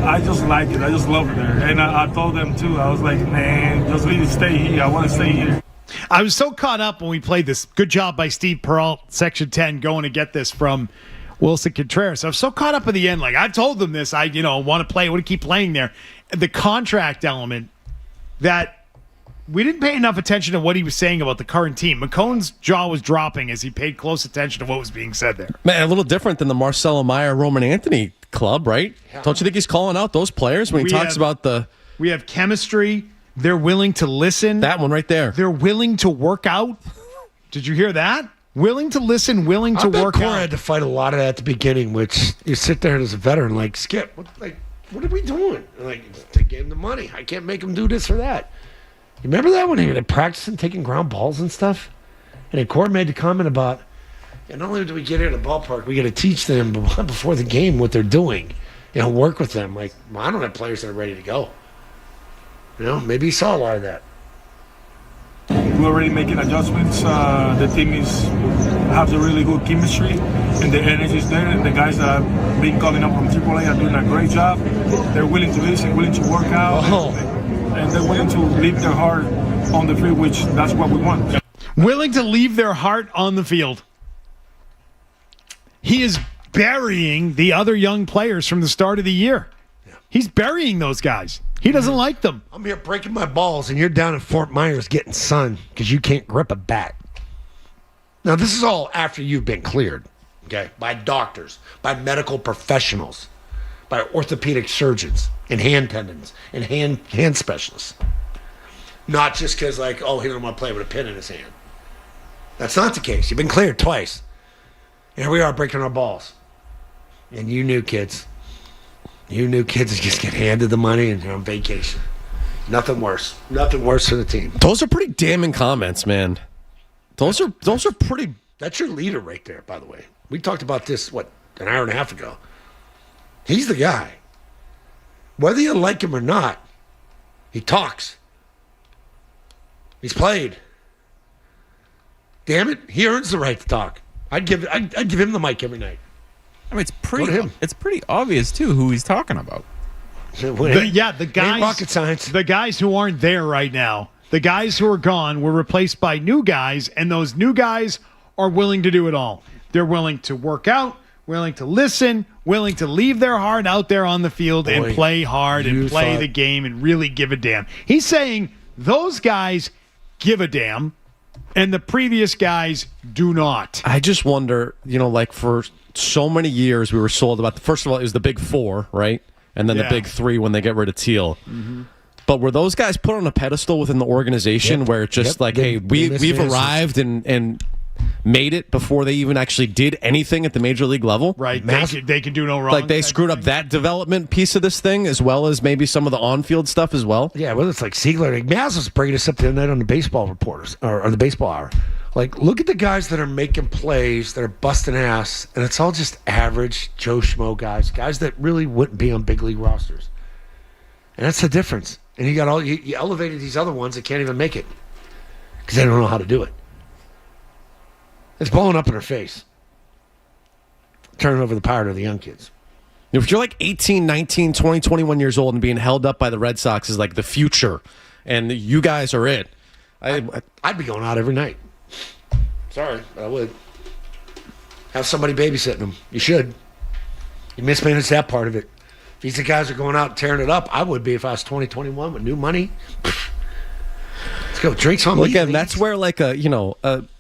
I just like it. I just love it there. And I told them, too. I was like, man, just need to stay here. I want to stay here. I was so caught up when we played this. Good job by Steve Peralt, Section 10, going to get this from Wilson Contreras. I was so caught up at the end. Like, I told them this. I want to play. I want to keep playing there. The contract element that we didn't pay enough attention to what he was saying about the current team. McCone's jaw was dropping as he paid close attention to what was being said there. Man, a little different than the Marcelo Meyer, Roman Anthony club, right? Yeah. Don't you think he's calling out those players when he talks about the... We have chemistry. They're willing to listen. That one right there. They're willing to work out. Did you hear that? willing to listen, willing to work Cora out. had to fight a lot of that at the beginning, which you sit there as a veteran, like, Skip, what are we doing? Like, to give him the money. I can't make him do this or that. You remember that when he was practicing taking ground balls and stuff? And then Cora made the comment about, not only do we get here to the ballpark, we got to teach them before the game what they're doing. Work with them. Like, well, I don't have players that are ready to go. Maybe he saw a lot of that. We're already making adjustments. The team has a really good chemistry, and the energy is there. And the guys that have been calling up from AAA are doing a great job. They're willing to listen, willing to work out, and they're willing to leave their heart on the field, which that's what we want. Willing to leave their heart on the field. He is burying the other young players from the start of the year. Yeah. He's burying those guys. He doesn't like them. I'm here breaking my balls, and you're down in Fort Myers getting sun because you can't grip a bat. Now, this is all after you've been cleared, okay, by doctors, by medical professionals, by orthopedic surgeons and hand tendons and hand specialists. Not just because, he doesn't want to play with a pin in his hand. That's not the case. You've been cleared twice. And here we are breaking our balls. And you knew kids. You knew kids would just get handed the money and they're on vacation. Nothing worse. Nothing worse for the team. Those are pretty damning comments, man. Those are pretty. That's your leader right there, by the way. We talked about this, an hour and a half ago. He's the guy. Whether you like him or not, he talks. He's played. Damn it, he earns the right to talk. I'd give him the mic every night. I mean, it's pretty obvious too who he's talking about. The guys. Ain't rocket science. The guys who aren't there right now, the guys who are gone, were replaced by new guys, and those new guys are willing to do it all. They're willing to work out, willing to listen, willing to leave their heart out there on the field and play hard and play the game and really give a damn. He's saying those guys give a damn, and the previous guys do not. I just wonder, for so many years we were sold about first of all, it was the big four, right? And then the big three when they get rid of Teal. Mm-hmm. But were those guys put on a pedestal within the organization where it's just we've arrived and made it before they even actually did anything at the major league level? Right. They can do no wrong. Like they screwed up that development piece of this thing as well as maybe some of the on-field stuff as well. Yeah, well, it's like Siegler. Maz was bringing us up the other night on the baseball reporters or the baseball hour. Look at the guys that are making plays, that are busting ass, and it's all just average Joe Schmo guys that really wouldn't be on big league rosters. And that's the difference. And you elevated these other ones that can't even make it because they don't know how to do it. It's blowing up in her face. Turning over the power to the young kids. If you're 18, 19, 20, 21 years old and being held up by the Red Sox as the future, and you guys are it, I'd be going out every night. Sorry, but I would. Have somebody babysitting them. You should. You mismanage that part of it. If these guys are going out and tearing it up, I would be if I was 2021 with new money. Let's go drink some. Again, that's where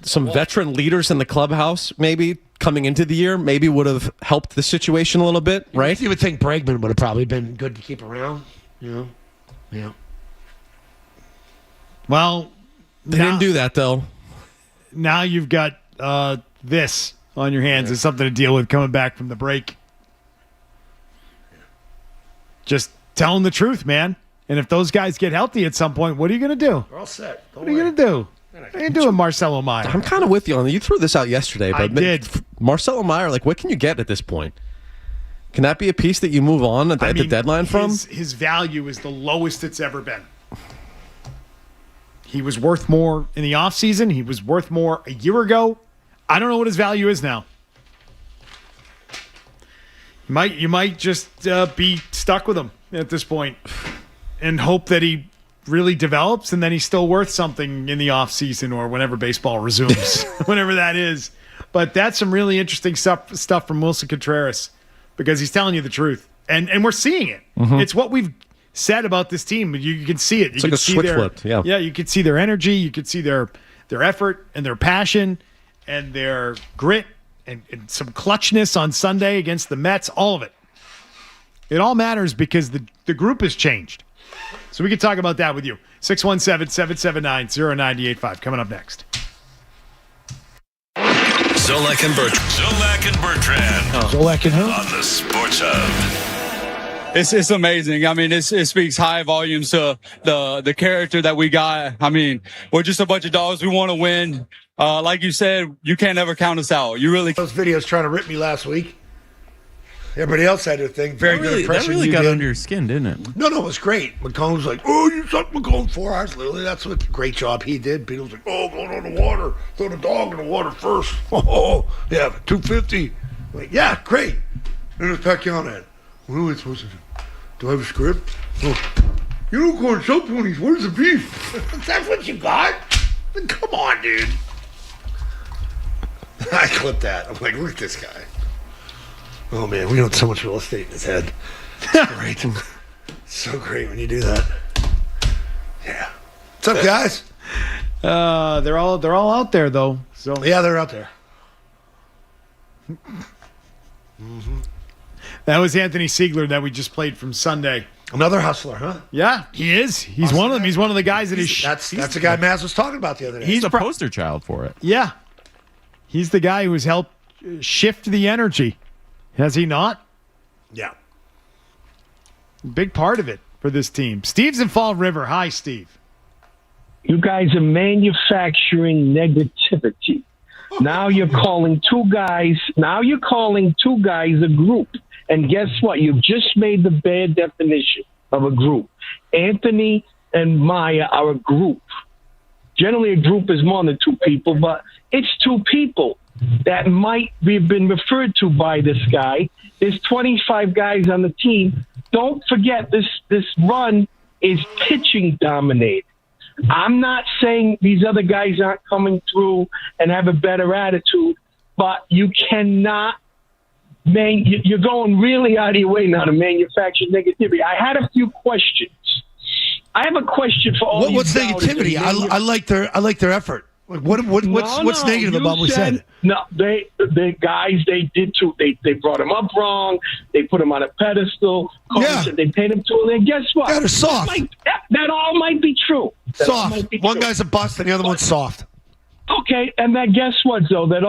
some veteran leaders in the clubhouse maybe coming into the year maybe would have helped the situation a little bit, right? You would think Bregman would have probably been good to keep around. Yeah. Well, they didn't do that though. Now you've got this on your hands. It's something to deal with coming back from the break. Just tell them the truth, man. And if those guys get healthy at some point, what are you going to do? We're all set. What are you going to do? What are you doing, Marcelo Meyer? I'm kind of with you on that. You threw this out yesterday, but I did. Marcelo Meyer, what can you get at this point? Can that be a piece that you move on at the deadline from? His value is the lowest it's ever been. He was worth more in the offseason. He was worth more a year ago. I don't know what his value is now. You might just be stuck with him at this point and hope that he really develops and then he's still worth something in the offseason or whenever baseball resumes, whenever that is. But that's some really interesting stuff from Wilson Contreras because he's telling you the truth. And we're seeing it. Mm-hmm. It's what we've said about this team. You can see it. It's like a switch flip. Yeah. Yeah, you can see their energy. You can see their effort and their passion and their grit and some clutchness on Sunday against the Mets. All of it. It all matters because the group has changed. So we can talk about that with you. 617-779-0985 coming up next. Zolak and Bertrand. Zolak and Bertrand. Zolak and who? On the Sports Hub. It's amazing. I mean, it speaks high volumes to the character that we got. I mean, we're just a bunch of dogs. We want to win. Like you said, you can't ever count us out. You really. Those videos trying to rip me last week. Everybody else had their thing. Very good impression. That really you got did. under your skin, didn't it? No, it was great. McComb was like, "Oh, you sucked McComb 4 hours." Literally, that's what great job he did. Peter was like, "Oh, go on the water. Throw the dog in the water first." Oh, yeah, 250. Like, yeah, great. And it's Pacquiao. What are we supposed to do? Do I have a script? Oh, unicorn show ponies. Where's the beef? That's what you got? Come on, dude. I clipped that. I'm like, look at this guy. Oh, man, we own so much real estate in his head. It's great. So great when you do that. Yeah. What's up, guys? They're all out there, though. So yeah, they're out there. That was Anthony Siegler that we just played from Sunday. Another hustler, huh? Yeah, he is. He's one of them. He's one of the guys that is. That's the guy Maz was talking about the other day. He's the poster child for it. Yeah. He's the guy who has helped shift the energy. Has he not? Yeah. Big part of it for this team. Steve's in Fall River. Hi, Steve. You guys are manufacturing negativity. Now you're calling two guys a group. And guess what? You've just made the bad definition of a group. Anthony and Maya are a group. Generally, a group is more than two people, but it's two people that might have been referred to by this guy. There's 25 guys on the team. Don't forget, this run is pitching dominated. I'm not saying these other guys aren't coming through and have a better attitude, but you cannot. You're going really out of your way now to manufacture negativity. I had a few questions. I have a question for all. What's negativity? I like their effort. What's negative about what we said? No, they guys, they did too. They brought him up wrong. They put him on a pedestal. Said they paid him too. And guess what? Yeah, they're soft. That all might be true. Soft. One guy's a bust and the other one's soft. Okay, and then guess what, though? That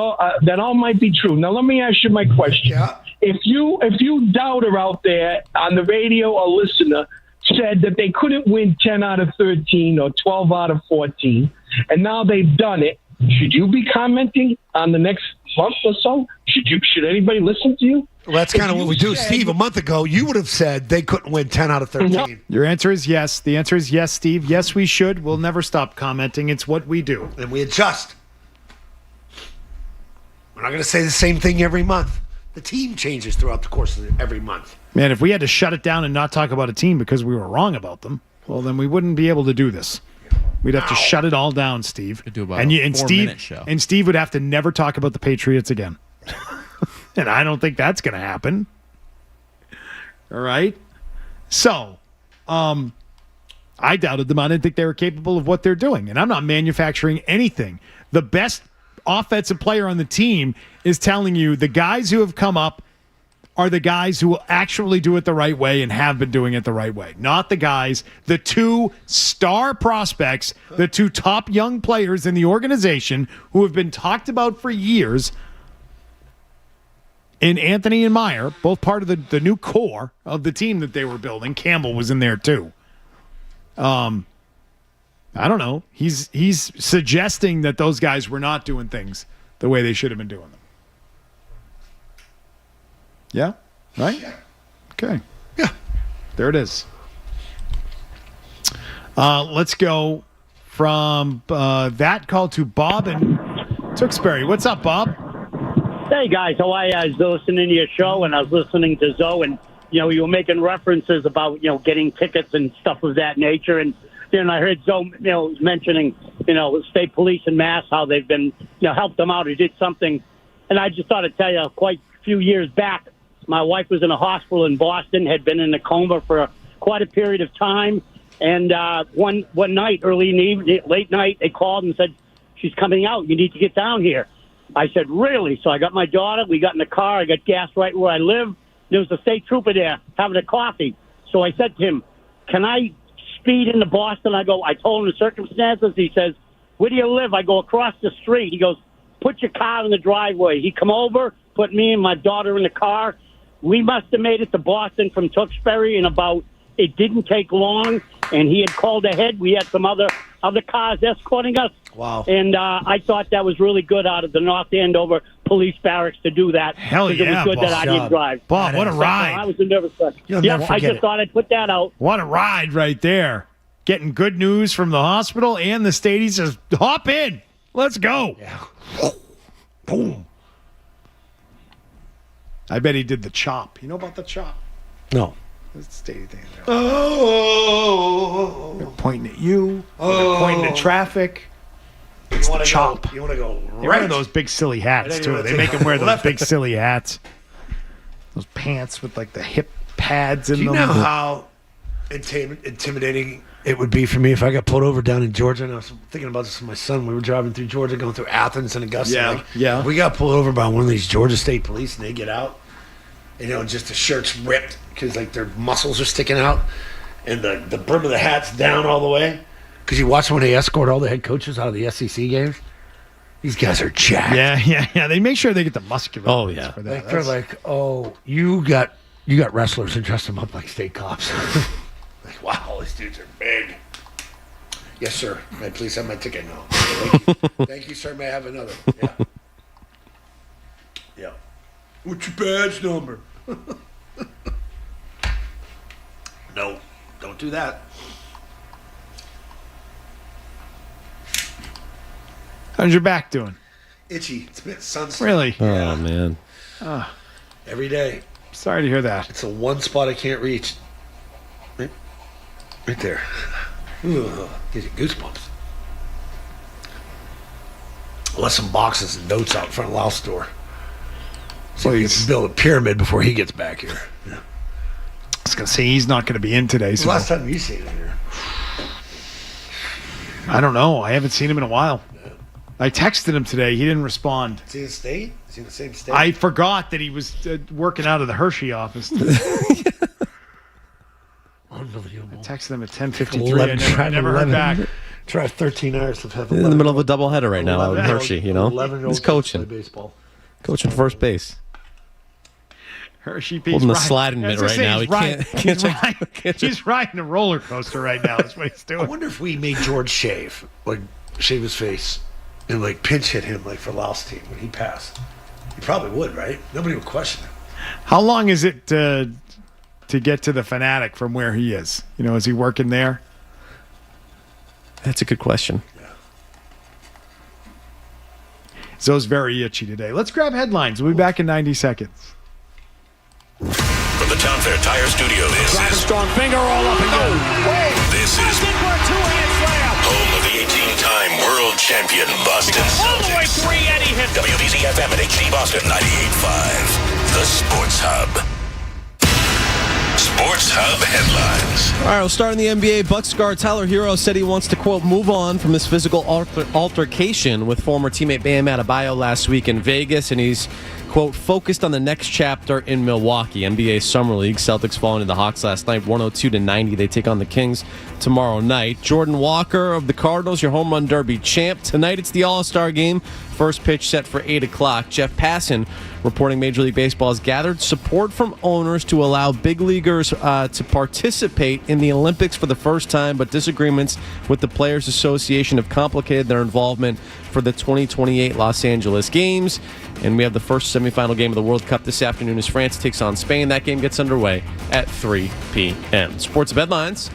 all might be true. Now let me ask you my question. Yeah. If you doubter out there on the radio or listener said that they couldn't win 10 out of 13 or 12 out of 14, and now they've done it, should you be commenting on the next month or so? Should anybody listen to you? Well, that's kind of what we do. Steve, a month ago, you would have said they couldn't win 10 out of 13. No. Your answer is yes. The answer is yes, Steve. Yes, we should. We'll never stop commenting. It's what we do. And we adjust. We're not going to say the same thing every month. The team changes throughout the course of every month. Man, if we had to shut it down and not talk about a team because we were wrong about them, well, then we wouldn't be able to do this. We'd have to shut it all down, Steve. Could do about a 4-minute show. And Steve would have to never talk about the Patriots again. And I don't think that's going to happen. All right? So, I doubted them. I didn't think they were capable of what they're doing. And I'm not manufacturing anything. The best offensive player on the team is telling you the guys who have come up are the guys who will actually do it the right way and have been doing it the right way. Not the guys, the two star prospects, the two top young players in the organization who have been talked about for years, in Anthony and Meyer, both part of the new core of the team that they were building. Campbell was in there too. I don't know. He's suggesting that those guys were not doing things the way they should have been doing them. Yeah? Right? Okay. Yeah. There it is. Let's go from that call to Bob in Tewksbury. What's up, Bob? Hey, guys. How are you? I was listening to your show, and I was listening to Zoe, and, you were making references about, getting tickets and stuff of that nature, and I heard Zoe, mentioning, state police in Mass, how they've been, helped them out or did something. And I just thought I'd tell you, quite a few years back, my wife was in a hospital in Boston, had been in a coma for quite a period of time. And one night, early in the evening, late night, they called and said, she's coming out. You need to get down here. I said, really? So I got my daughter. We got in the car. I got gas right where I live. There was a state trooper there having a coffee. So I said to him, can I speed into Boston? I told him the circumstances. He says, where do you live? I go, across the street. He goes, put your car in the driveway. He come over, put me and my daughter in the car. We must have made it to Boston from Tewksbury in about, it didn't take long, and he had called ahead. We had some other cars escorting us. Wow. And I thought that was really good out of the North Andover Police Barracks to do that. Hell yeah, it was good Bob. that I didn't drive. Bob, what a ride. I was a nervous wreck. You'll Yeah, never I forget just it. thought I'd put that out. What a ride right there. Getting good news from the hospital and the state. He says, hop in. Let's go. Yeah. Boom. I bet he did the chop. You know about the chop? No. It's the state thing. Oh. They're pointing at you. They're pointing at traffic. You want to chop. You want to go They right. wear those big silly hats, Right, too. you They wanna make take them wear those left. big silly hats. Those pants with, like, the hip pads in Do you them. know how intimidating it would be for me if I got pulled over down in Georgia? And I was thinking about this with my son. We were driving through Georgia, going through Athens and Augusta. Yeah, yeah. We got pulled over by one of these Georgia State Police, and they get out. And, just the shirt's ripped because, like, their muscles are sticking out. And the brim of the hat's down all the way. Because you watch when they escort all the head coaches out of the SEC games. These guys are jacked. Yeah. They make sure they get the muscular. Oh, yeah. For that. Like, they're like, oh, you got wrestlers and dressed them up like state cops. Like, wow, these dudes are big. Yes, sir. May I please have my ticket now? Thank you, sir. May I have another? Yeah. Yeah. What's your badge number? No, don't do that. How's your back doing? Itchy. It's been sunset. Really? Oh, man. Every day. Sorry to hear that. It's the one spot I can't reach. Right there. Ugh, gives you goosebumps. Left some boxes and notes out in front of Laos store. So he can build a pyramid before he gets back here. Yeah. I was going to say, he's not going to be in today. When's the last time you seen him here? I don't know. I haven't seen him in a while. I texted him today. He didn't respond. Is he in the state? Is he in the same state? I forgot that he was working out of the Hershey office. Unbelievable. I texted him at 10:53. I never heard back. Drive 13 hours to have In the middle of a doubleheader right now out in Hershey, He's coaching. Baseball. Coaching first base. Hershey Pete's Holding the riding- sliding mitt I was right gonna now. say, He's riding a roller coaster right now. That's what he's I doing. wonder if we made George shave his face, and pinch hit him for Laos team when he passed. He probably would, right? Nobody would question him. How long is it to get to the Fanatic from where he is? Is he working there? That's a good question. Zoe's very itchy today. Let's grab headlines. We'll be back in 90 seconds. From the Town Fair Tire Studio, this is Strong finger all up and go. this is home of the 18-time world champion Boston Celtics. WBZ FM and HD Boston 98.5. The Sports Hub. Sports Hub headlines. All right, we'll start in the NBA. Bucks guard Tyler Hero said he wants to, quote, move on from his physical altercation with former teammate Bam Adebayo last week in Vegas, and he's, quote, focused on the next chapter in Milwaukee. NBA Summer League. Celtics falling to the Hawks last night, 102-90. They take on the Kings tomorrow night. Jordan Walker of the Cardinals, your home run derby champ. Tonight it's the All-Star game. First pitch set for 8 o'clock. Jeff Passan, reporting Major League Baseball, has gathered support from owners to allow big leaguers to participate in the Olympics for the first time, but disagreements with the Players Association have complicated their involvement for the 2028 Los Angeles Games. And we have the first semifinal game of the World Cup this afternoon as France takes on Spain. That game gets underway at 3 p.m. Sports Headlines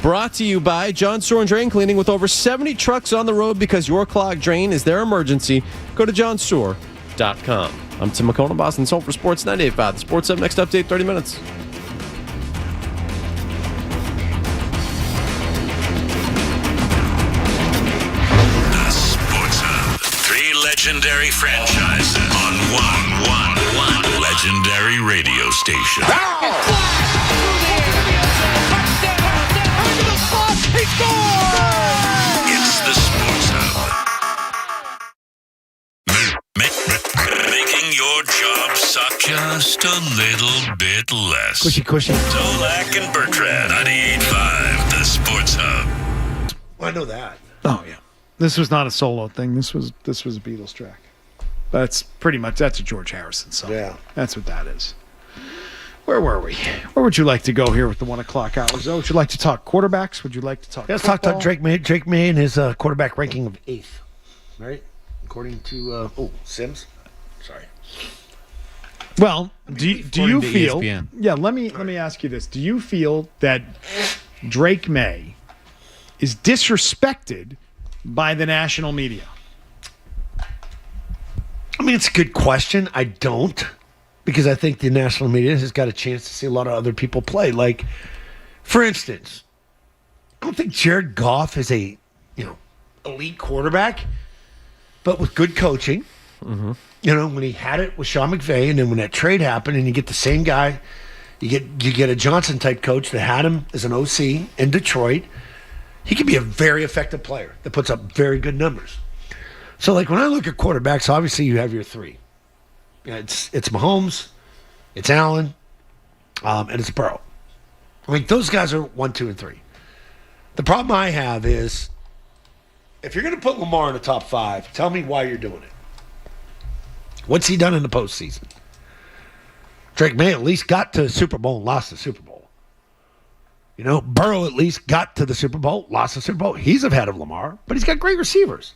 brought to you by John Store and Drain Cleaning. With over 70 trucks on the road because your clogged drain is their emergency, go to johnstore.com. I'm Tim McCona, Boston's home for Sports 98.5. The Sports Hub, next update, 30 minutes. The Sports Hub. 3 legendary franchises on one legendary radio station. It's the Sports Hub. Making your job suck just a little bit less. Cushy. Zolak and Bertrand, 98.5, the Sports Hub. Well, I know that. Oh, yeah. This was not a solo thing. This was a Beatles track. That's a George Harrison song. Yeah. That's what that is. Where were we? Where would you like to go here with the 1 o'clock hours? Would you like to talk quarterbacks? Would you like to talk Let's football? talk Drake May. Drake May and his quarterback ranking of 8th, right? According to Sims. Sorry. Well, do you according to feel? ESPN. Yeah, let me ask you this: do you feel that Drake May is disrespected by the national media? I mean, it's a good question. I don't, because I think the national media has got a chance to see a lot of other people play. Like, for instance, I don't think Jared Goff is a elite quarterback, but with good coaching. Mm-hmm. When he had it with Sean McVay, and then when that trade happened, and you get the same guy, you get a Johnson type coach that had him as an OC in Detroit. He can be a very effective player that puts up very good numbers. So, like, when I look at quarterbacks, obviously you have your 3. It's Mahomes, it's Allen, and it's Burrow. I mean, those guys are 1, 2, and 3. The problem I have is, if you're going to put Lamar in the top 5, tell me why you're doing it. What's he done in the postseason? Drake May at least got to the Super Bowl and lost the Super Bowl. Burrow at least got to the Super Bowl, lost the Super Bowl. He's ahead of Lamar, but he's got great receivers.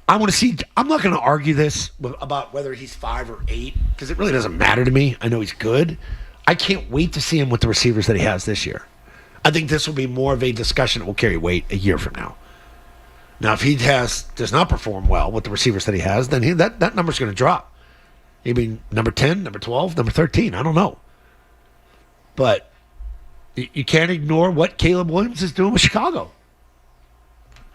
I want to see. I'm not going to argue this about whether he's 5 or 8 because it really doesn't matter to me. I know he's good. I can't wait to see him with the receivers that he has this year. I think this will be more of a discussion that will carry weight a year from now. Now, if he does not perform well with the receivers that he has, then that number's going to drop. Maybe number 10, number 12, number 13. I don't know. But you can't ignore what Caleb Williams is doing with Chicago.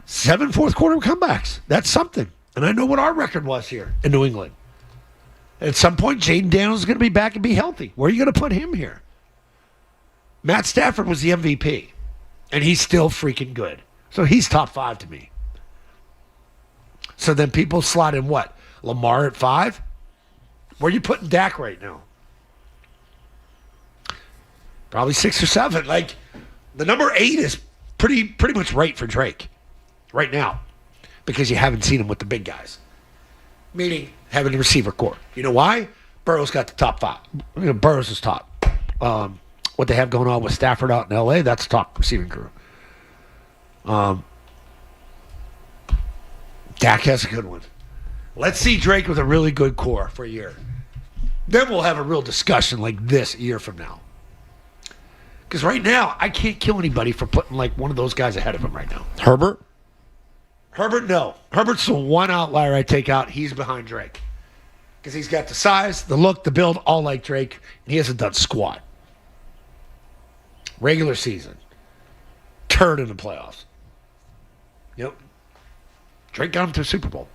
7 fourth-quarter comebacks. That's something. And I know what our record was here in New England. At some point, Jaden Daniels is going to be back and be healthy. Where are you going to put him here? Matt Stafford was the MVP, and he's still freaking good. So he's top 5 to me. So then people slot in what? Lamar at 5? Where are you putting Dak right now? Probably 6 or 7. Like, the number 8 is pretty much right for Drake right now because you haven't seen him with the big guys. Meaning having the receiver core. You know why? Burrow's got the top 5. Burrow's is top. What they have going on with Stafford out in L.A., that's top receiving crew. Dak has a good one. Let's see Drake with a really good core for a year. Then we'll have a real discussion like this a year from now. Because right now, I can't kill anybody for putting like one of those guys ahead of him right now. Herbert? Herbert, no. Herbert's the one outlier I take out. He's behind Drake. Because he's got the size, the look, the build, all like Drake, and he hasn't done squat. Regular season. Turd in the playoffs. Drake got him to a Super Bowl.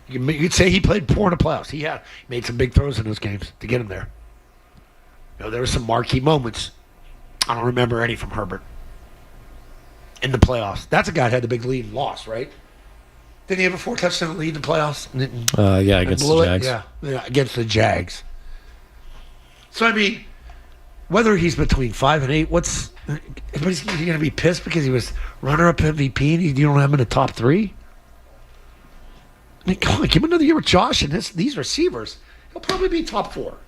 You'd say he played poor in the playoffs. He made some big throws in those games to get him there. There were some marquee moments. I don't remember any from Herbert in the playoffs. That's a guy that had the big lead and lost, right? Didn't he have a 4-touchdown lead in the playoffs? Yeah, against the Jags. Yeah, against the Jags. So, I mean, whether he's between 5 and 8, everybody's going to be pissed because he was runner-up MVP and you don't have him in the top 3? I mean, come on, give him another year with Josh and these receivers. He'll probably be top 4.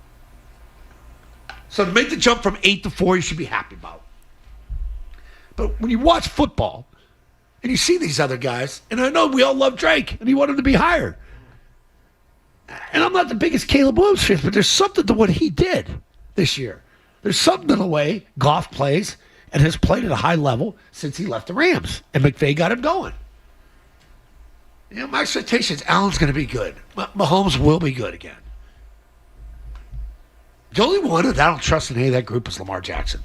So to make the jump from 8 to 4, you should be happy about. But when you watch football and you see these other guys, and I know we all love Drake and he wanted to be higher. And I'm not the biggest Caleb Williams fan, but there's something to what he did this year. There's something to the way Goff plays and has played at a high level since he left the Rams. And McVay got him going. My expectation is Allen's going to be good. Mahomes will be good again. The only one that I don't trust in any of that group is Lamar Jackson.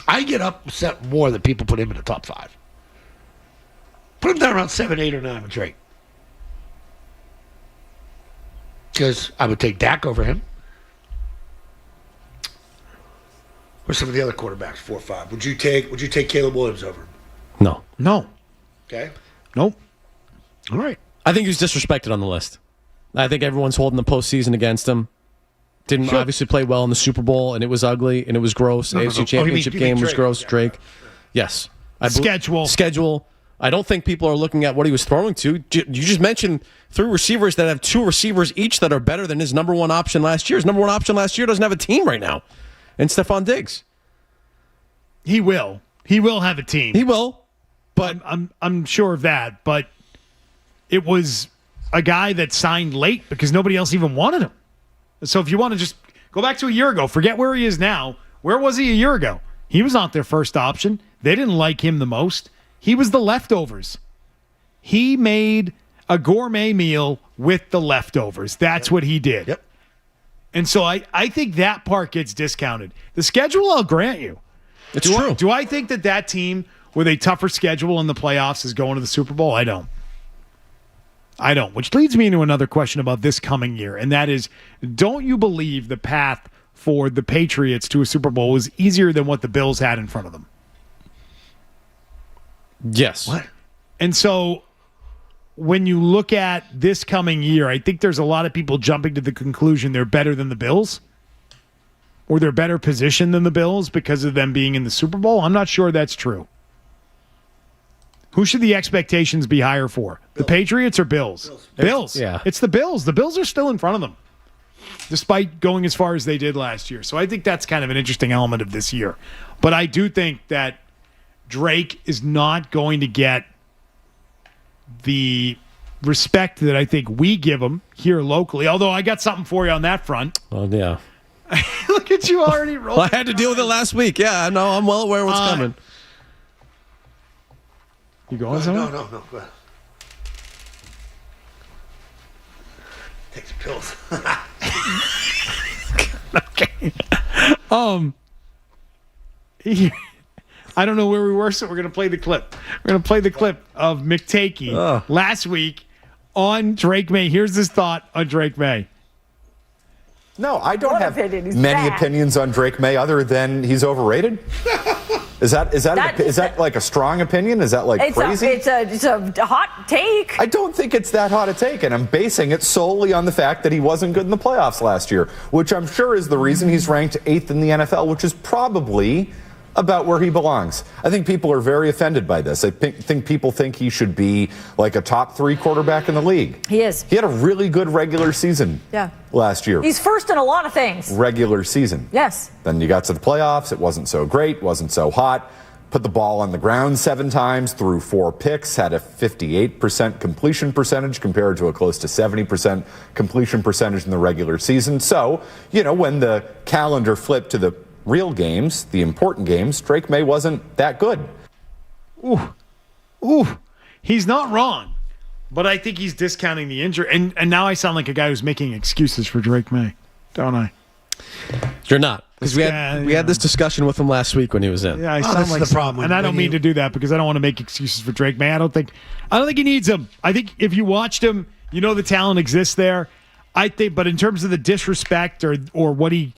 I get upset more that people put him in the top 5. Put him down around 7, 8, or 9 with Drake. Because I would take Dak over him. Where's some of the other quarterbacks, 4 or 5? Would you take Caleb Williams over him? No. Okay. Nope. All right. I think he's disrespected on the list. I think everyone's holding the postseason against him. Didn't obviously play well in the Super Bowl, and it was ugly, and it was gross. AFC Championship game was gross. Drake. Yes. Schedule. I don't think people are looking at what he was throwing to. You just mentioned 3 receivers that have 2 receivers each that are better than his number one option last year. His number one option last year doesn't have a team right now. And Stephon Diggs. He will. He will have a team. He will. But I'm sure of that. But it was a guy that signed late because nobody else even wanted him. So if you want to just go back to a year ago, forget where he is now. Where was he a year ago? He was not their first option. They didn't like him the most. He was the leftovers. He made a gourmet meal with the leftovers. That's what he did. Yep. And so I think that part gets discounted. The schedule, I'll grant you. It's true. Do I think that team with a tougher schedule in the playoffs is going to the Super Bowl? I don't. Which leads me into another question about this coming year, and that is, don't you believe the path for the Patriots to a Super Bowl was easier than what the Bills had in front of them? Yes. What? And so when you look at this coming year, I think there's a lot of people jumping to the conclusion they're better than the Bills, or they're better positioned than the Bills because of them being in the Super Bowl. I'm not sure that's true. Who should the expectations be higher for? The Patriots or Bills? Bills. Yeah. It's the Bills. The Bills are still in front of them, despite going as far as they did last year. So I think that's kind of an interesting element of this year. But I do think that Drake is not going to get the respect that I think we give him here locally. Although I got something for you on that front. Oh, yeah. Look at you already rolling. Well, I had to deal with it last week. Yeah, no, I'm well aware of what's coming. You going somewhere? No. Go ahead. Take the pills. Okay. I don't know where we were, so we're going to play the clip. We're going to play the clip of McTakey last week on Drake May. Here's his thought on Drake May. No, I don't have many opinions on Drake May other than he's overrated. Is that like a strong opinion? Is that like crazy? It's a hot take. I don't think it's that hot a take, and I'm basing it solely on the fact that he wasn't good in the playoffs last year, which I'm sure is the reason he's ranked 8th in the NFL, which is probably about where he belongs. I think people are very offended by this. I think people think he should be like a top 3 quarterback in the league. He is. He had a really good regular season last year. He's first in a lot of things. Regular season. Yes. Then you got to the playoffs. It wasn't so great, wasn't so hot. Put the ball on the ground 7 times, threw 4 picks, had a 58% completion percentage compared to a close to 70% completion percentage in the regular season. So, when the calendar flipped to the real games, the important games, Drake May wasn't that good. Ooh. He's not wrong, but I think he's discounting the injury. And now I sound like a guy who's making excuses for Drake May, don't I? You're not. Because we had this discussion with him last week when he was in. Yeah, I sound like the problem. And I don't mean to do that because I don't want to make excuses for Drake May. I don't think he needs him. I think if you watched him, the talent exists there. I think, but in terms of the disrespect or what he